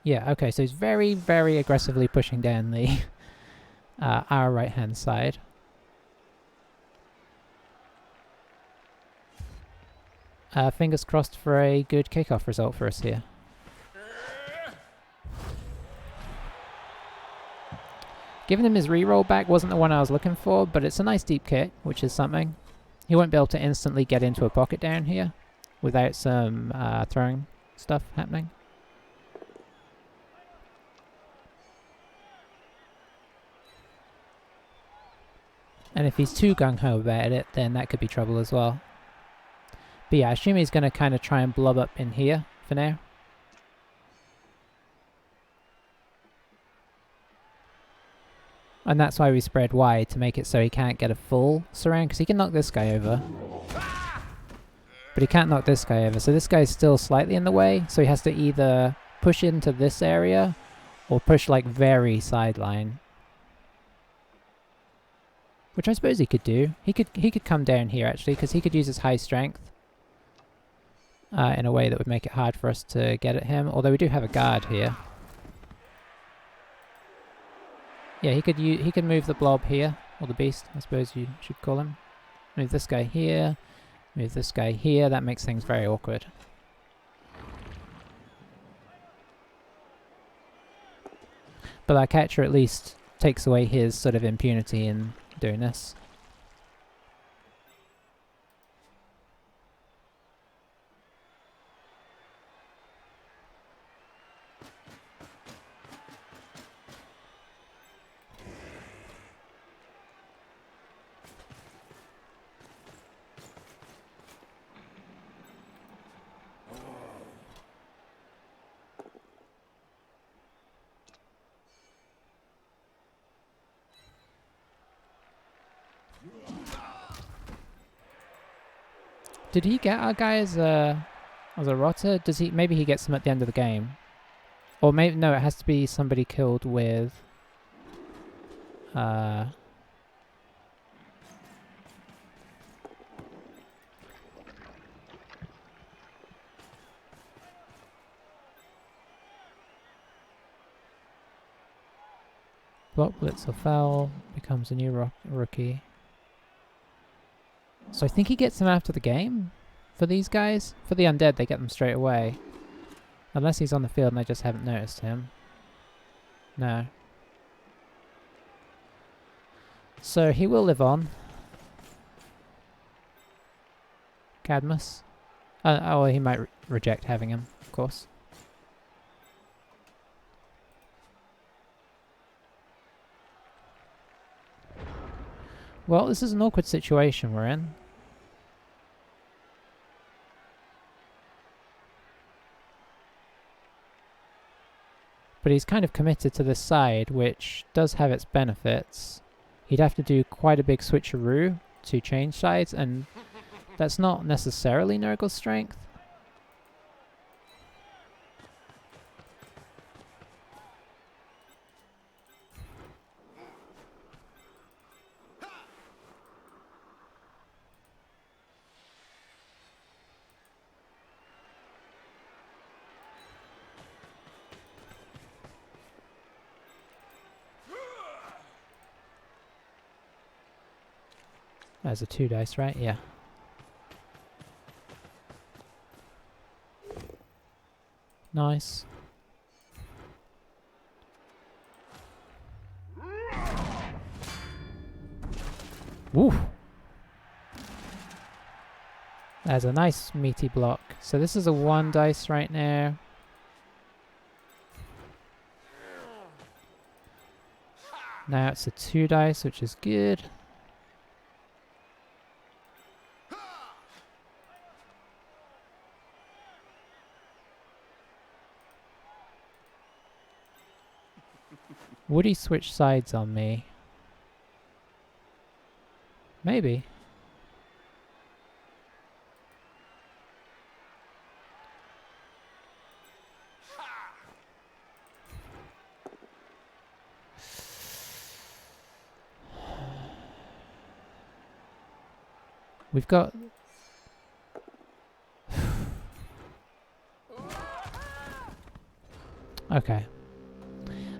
Yeah, okay, so he's very, very aggressively pushing down the our right-hand side. Fingers crossed for a good kickoff result for us here. Giving him his reroll back wasn't the one I was looking for, but it's a nice deep kick, which is something. He won't be able to instantly get into a pocket down here without some throwing stuff happening. And if he's too gung-ho about it, then that could be trouble as well. But yeah, I assume he's going to kind of try and blob up in here for now. And that's why we spread wide, to make it so he can't get a full surround, because he can knock this guy over. But he can't knock this guy over, so this guy's still slightly in the way, so he has to either push into this area, or push like very sideline. Which I suppose he could do. He could come down here actually, because he could use his high strength in a way that would make it hard for us to get at him. Although we do have a guard here. Yeah, he could move the blob here, or the beast, I suppose you should call him. Move this guy here. Move this guy here. That makes things very awkward. But our catcher at least takes away his sort of impunity in doing this. Did he get our guy as a rotter? Does he? Maybe he gets him at the end of the game, or maybe no. It has to be somebody killed with. Block, blitz, or foul becomes a new rookie. So I think he gets them after the game for these guys. For the undead, they get them straight away. Unless he's on the field and I just haven't noticed him. No. So he will live on. Cadmus. Oh, he might reject having him, of course. Well, this is an awkward situation we're in. But he's kind of committed to this side, which does have its benefits. He'd have to do quite a big switcheroo to change sides, and that's not necessarily Nurgle's strength. There's a 2 dice, right? Yeah. Nice. Woo! There's a nice meaty block. So this is a 1 dice right now. Now it's a 2 dice, which is good. Would he switch sides on me? Maybe. We've got... Okay.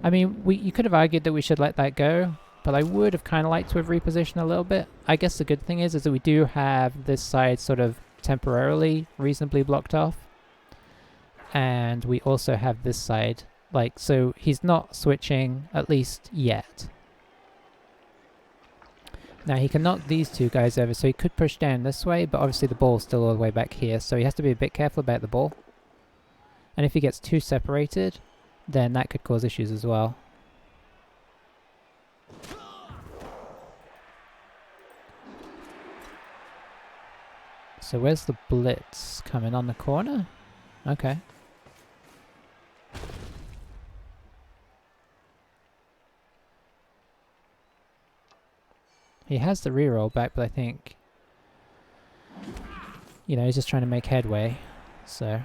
I mean, you could have argued that we should let that go, but I would have kind of liked to have repositioned a little bit. I guess the good thing is that we do have this side sort of temporarily reasonably blocked off. And we also have this side, like, so he's not switching, at least yet. Now he can knock these two guys over, so he could push down this way, but obviously the ball's still all the way back here, so he has to be a bit careful about the ball. And if he gets too separated, then that could cause issues as well. So where's the blitz? Coming on the corner? Okay. He has the reroll back, but I think, you know, he's just trying to make headway. So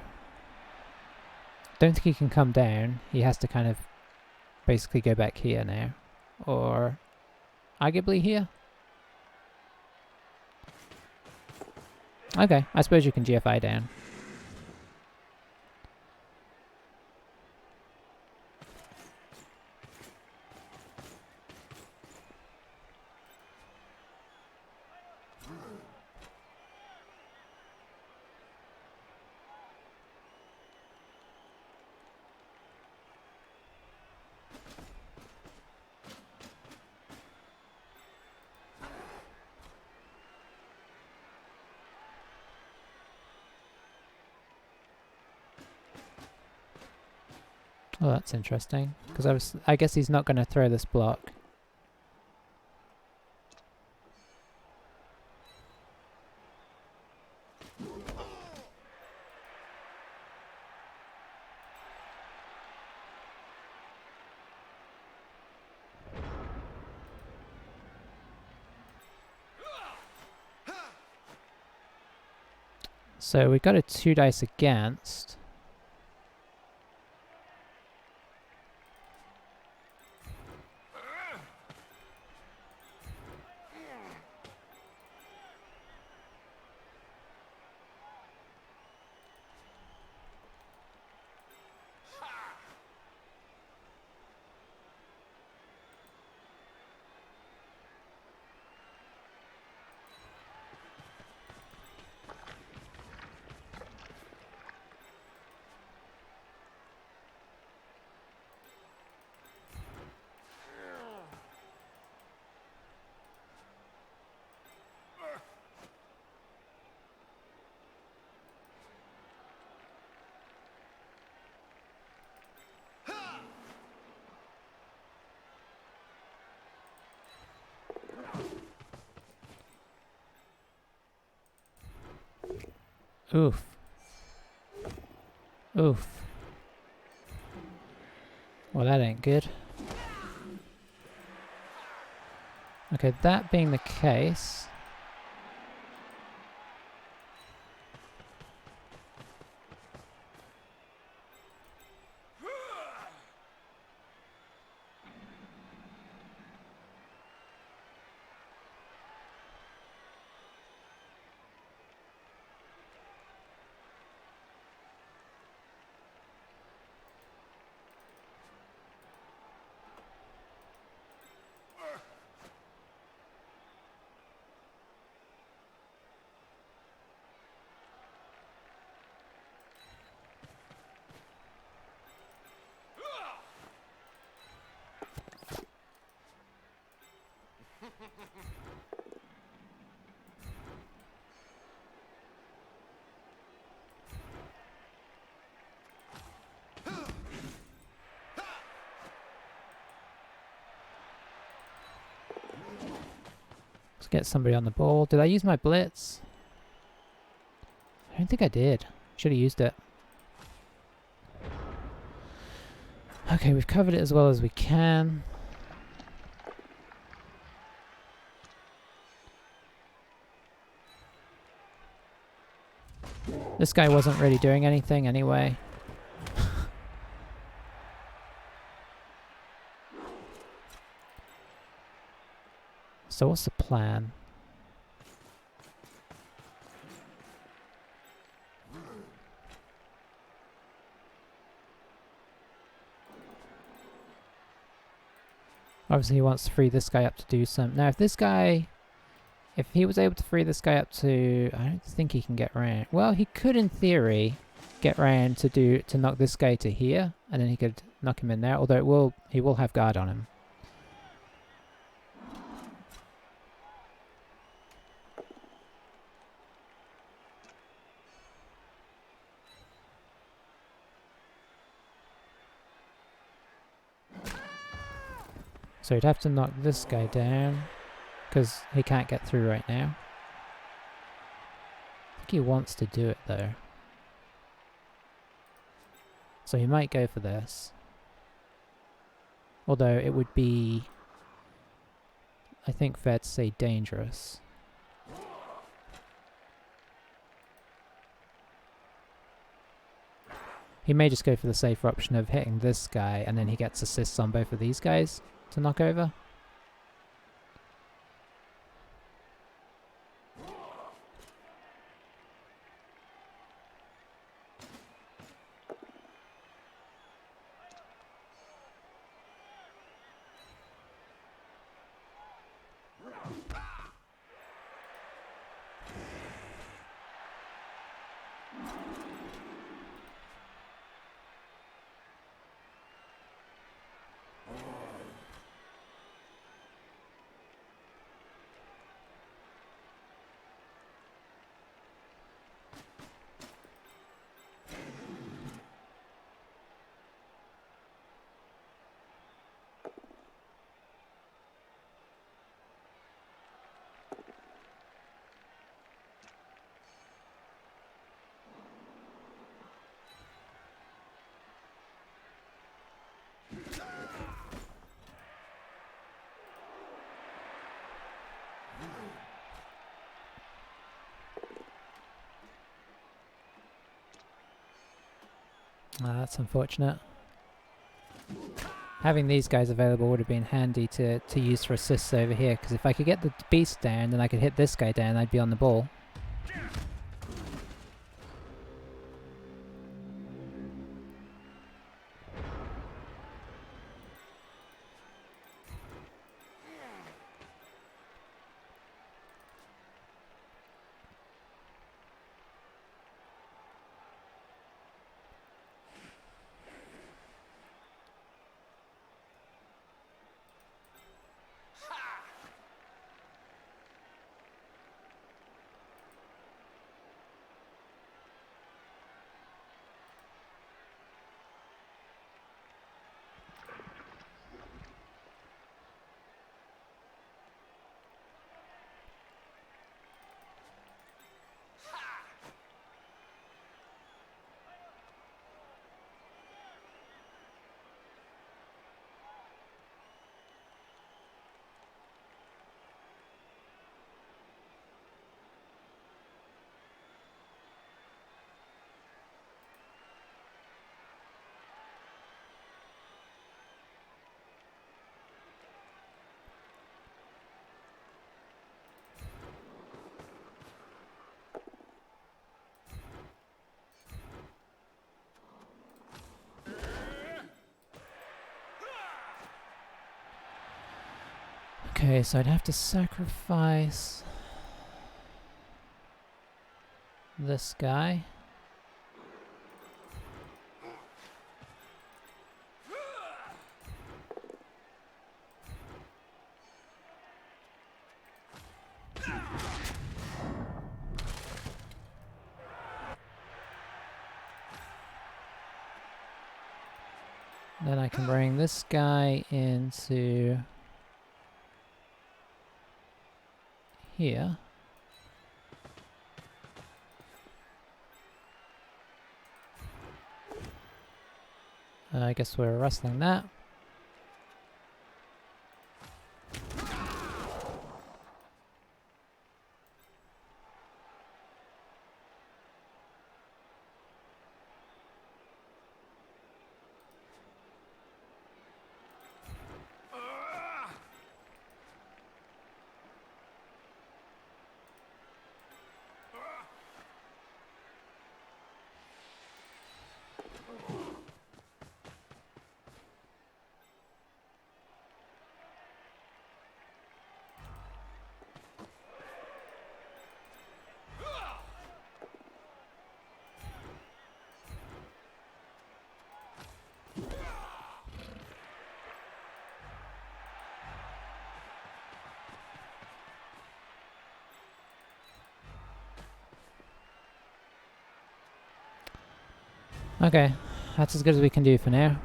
don't think he can come down. He has to kind of basically go back here now. Or arguably here. Okay, I suppose you can GFI down. Oh, that's interesting. Because I guess he's not going to throw this block. So we've got a 2 dice against. Oof. Oof. Well, that ain't good. Okay, that being the case... Let's get somebody on the ball. Did I use my blitz? I don't think I did. Should have used it. Okay, we've covered it as well as we can. This guy wasn't really doing anything anyway. So what's the plan? Obviously he wants to free this guy up to do some... Now if this guy... If he was able to free this guy up to... I don't think he can get round. Well, he could in theory get round to knock this guy to here. And then he could knock him in there. Although he will have guard on him. So he'd have to knock this guy down, because he can't get through right now. I think he wants to do it though. So he might go for this. Although it would be, I think, fair to say dangerous. He may just go for the safer option of hitting this guy and then he gets assists on both of these guys to knock over. That's unfortunate. Having these guys available would have been handy to use for assists over here, because if I could get the beast down, then I could hit this guy down, I'd be on the ball. Okay, so I'd have to sacrifice this guy. Then I can bring this guy into here. I guess we're wrestling that. Okay, that's as good as we can do for now.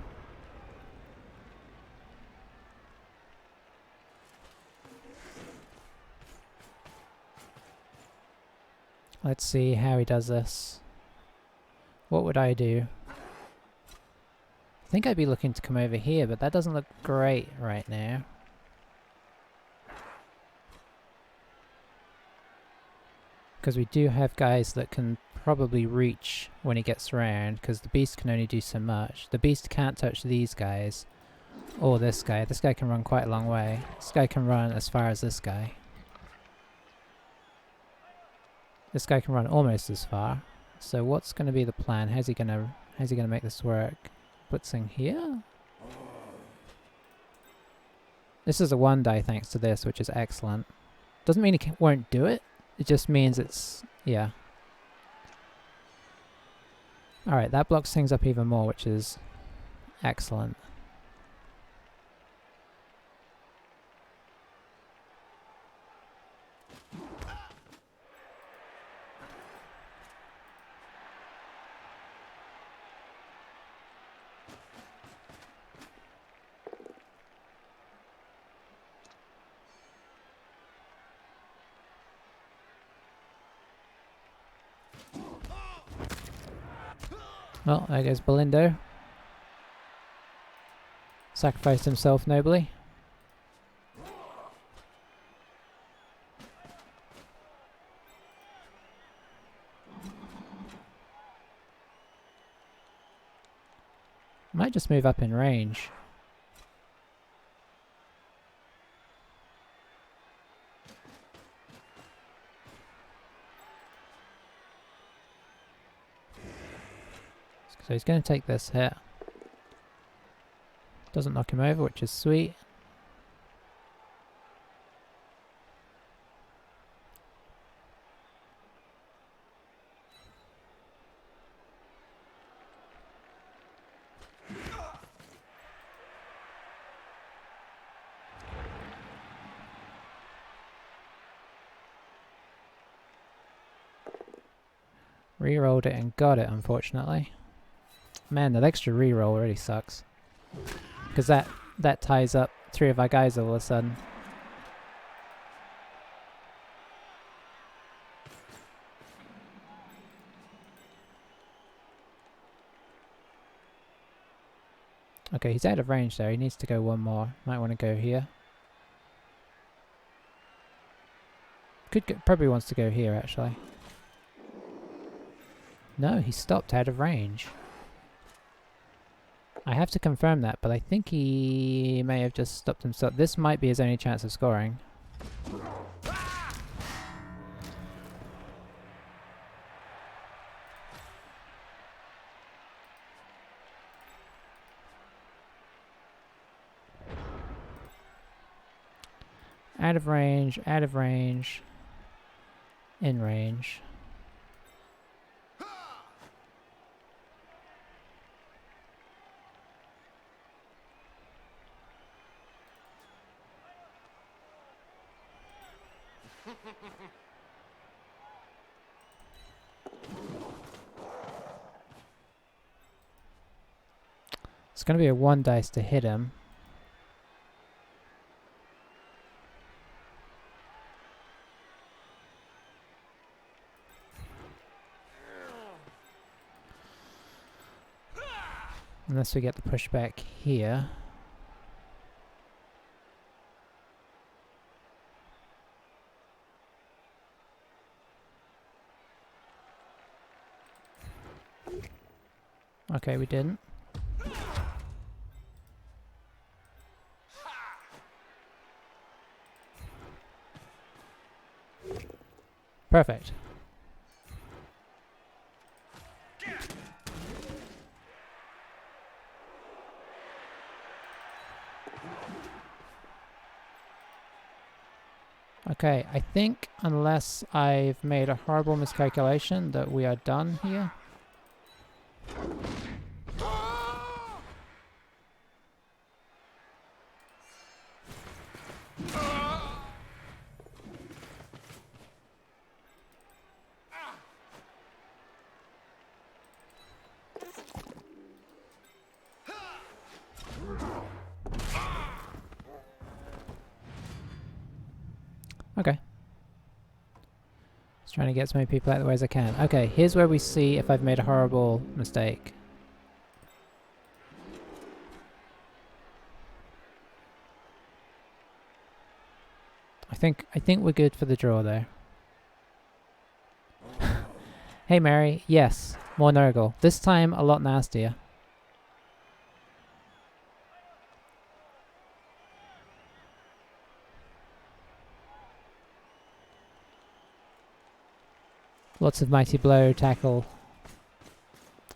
Let's see how he does this. What would I do? I think I'd be looking to come over here, but that doesn't look great right now. Because we do have guys that can probably reach when he gets around, because the beast can only do so much. The beast can't touch these guys, or this guy. This guy can run quite a long way. This guy can run as far as this guy. This guy can run almost as far. So what's going to be the plan? How's he going to make this work? Puts in here? This is a 1 die thanks to this, which is excellent. Doesn't mean he won't do it. It just means it's... yeah. Alright, that blocks things up even more, which is excellent. Well, there goes Belindo. Sacrificed himself nobly. Might just move up in range. So he's going to take this hit. Doesn't knock him over, which is sweet. Rerolled it and got it, unfortunately. Man, that extra reroll really sucks. Because that ties up 3 of our guys all of a sudden. Okay, he's out of range there. He needs to go 1 more. Might want to go here. Probably wants to go here, actually. No, he stopped out of range. I have to confirm that, but I think he may have just stopped himself. This might be his only chance of scoring. Out of range, in range. It's going to be a 1 dice to hit him. Unless we get the pushback here. Okay, we didn't. Perfect. Okay, I think unless I've made a horrible miscalculation that we are done here. Trying to get as many people out of the way as I can. Okay, here's where we see if I've made a horrible mistake. I think we're good for the draw though. Hey Mary, yes, more Nurgle. This time a lot nastier. Lots of mighty blow, tackle.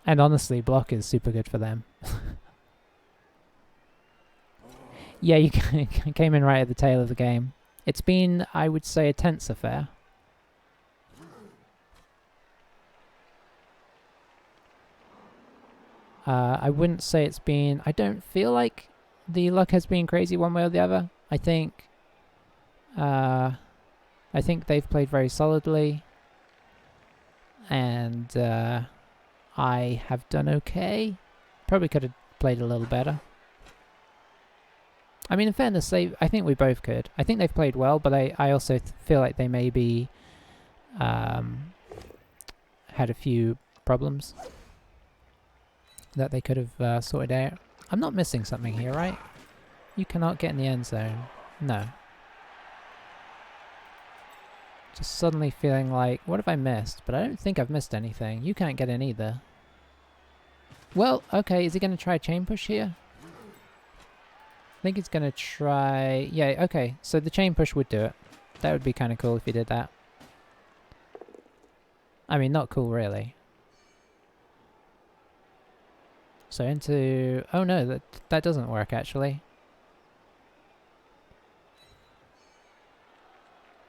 And honestly, block is super good for them. Yeah, you came in right at the tail of the game. It's been, I would say, a tense affair. I wouldn't say it's been... I don't feel like the luck has been crazy one way or the other. I think they've played very solidly. And I have done okay. Probably could have played a little better. I mean, in fairness, I think we both could. I think they've played well, but I also feel like they maybe had a few problems that they could have sorted out. I'm not missing something here, right? You cannot get in the end zone. No. Just suddenly feeling like, what have I missed? But I don't think I've missed anything. You can't get in either. Well, okay, is he going to try chain push here? I think he's going to try... Yeah, okay, so the chain push would do it. That would be kind of cool if he did that. I mean, not cool, really. So into... Oh no, that doesn't work, actually.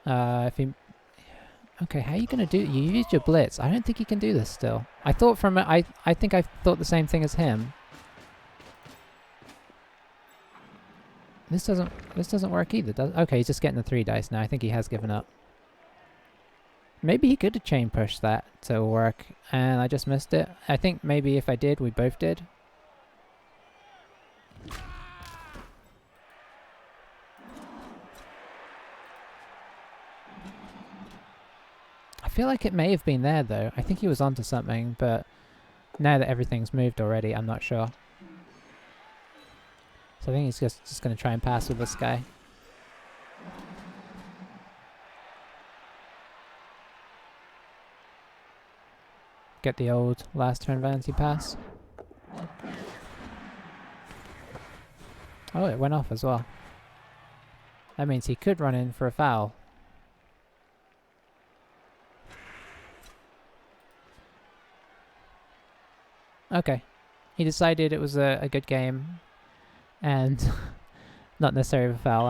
If he... Okay, how are you going to do... You used your blitz. I don't think you can do this still. I thought from... I think I thought the same thing as him. This doesn't work either, does... Okay, he's just getting the 3 dice now. I think he has given up. Maybe he could have chain pushed that to work, and I just missed it. I think maybe if I did, we both did. I feel like it may have been there, though. I think he was onto something, but now that everything's moved already, I'm not sure. So I think he's just going to try and pass with this guy. Get the old last turn vanity pass. Oh, it went off as well. That means he could run in for a foul. Okay. He decided it was a good game. And not necessarily a foul.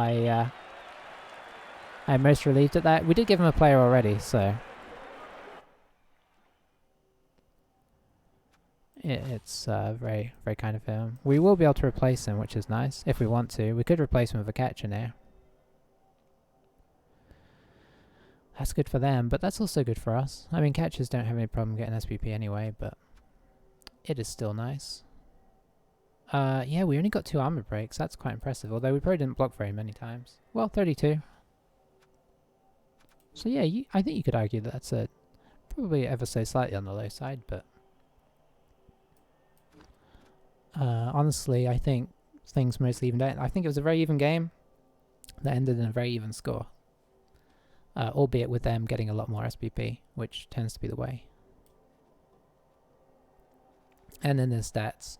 I'm most relieved at that. We did give him a player already, so... It's very, very kind of him. We will be able to replace him, which is nice, if we want to. We could replace him with a catcher now. That's good for them, but that's also good for us. I mean, catchers don't have any problem getting SPP anyway, but it is still nice. Yeah, we only got 2 armor breaks. That's quite impressive, although we probably didn't block very many times. Well, 32. So yeah, I think you could argue that that's probably ever so slightly on the low side, but... honestly, I think things mostly evened out. I think it was a very even game that ended in a very even score. Albeit with them getting a lot more SPP, which tends to be the way. And then there's stats.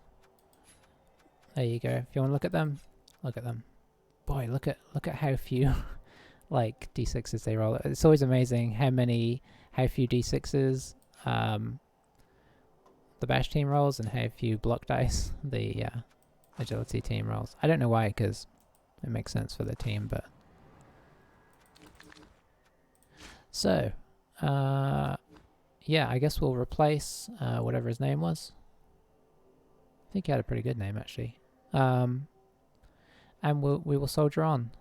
There you go. If you want to look at them, look at them. Boy, look at how few like d6s they roll. It's always amazing how few d6s the bash team rolls and how few block dice the agility team rolls. I don't know why, because it makes sense for the team, but... So, yeah, I guess we'll replace whatever his name was. I think he had a pretty good name, actually. And we will soldier on.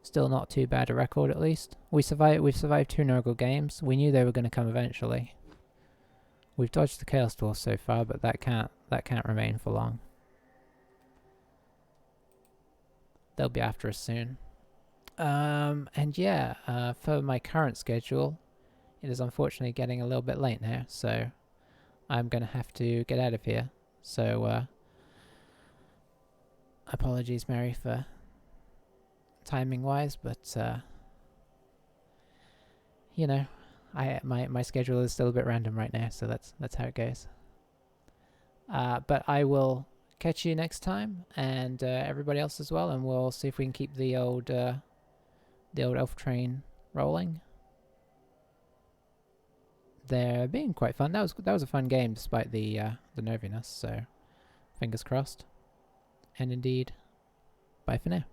Still not too bad a record, at least. We've survived 2 Nurgle games. We knew they were going to come eventually. We've dodged the Chaos Dwarf so far, but that can't remain for long. They'll be after us soon. And yeah, for my current schedule, it is unfortunately getting a little bit late now, so I'm gonna have to get out of here. So, apologies, Mary, for timing-wise, but you know, my schedule is still a bit random right now, so that's how it goes. But I will catch you next time, and everybody else as well, and we'll see if we can keep the old elf train rolling. They're being quite fun. That was a fun game despite the nerviness. So, fingers crossed. And indeed, bye for now.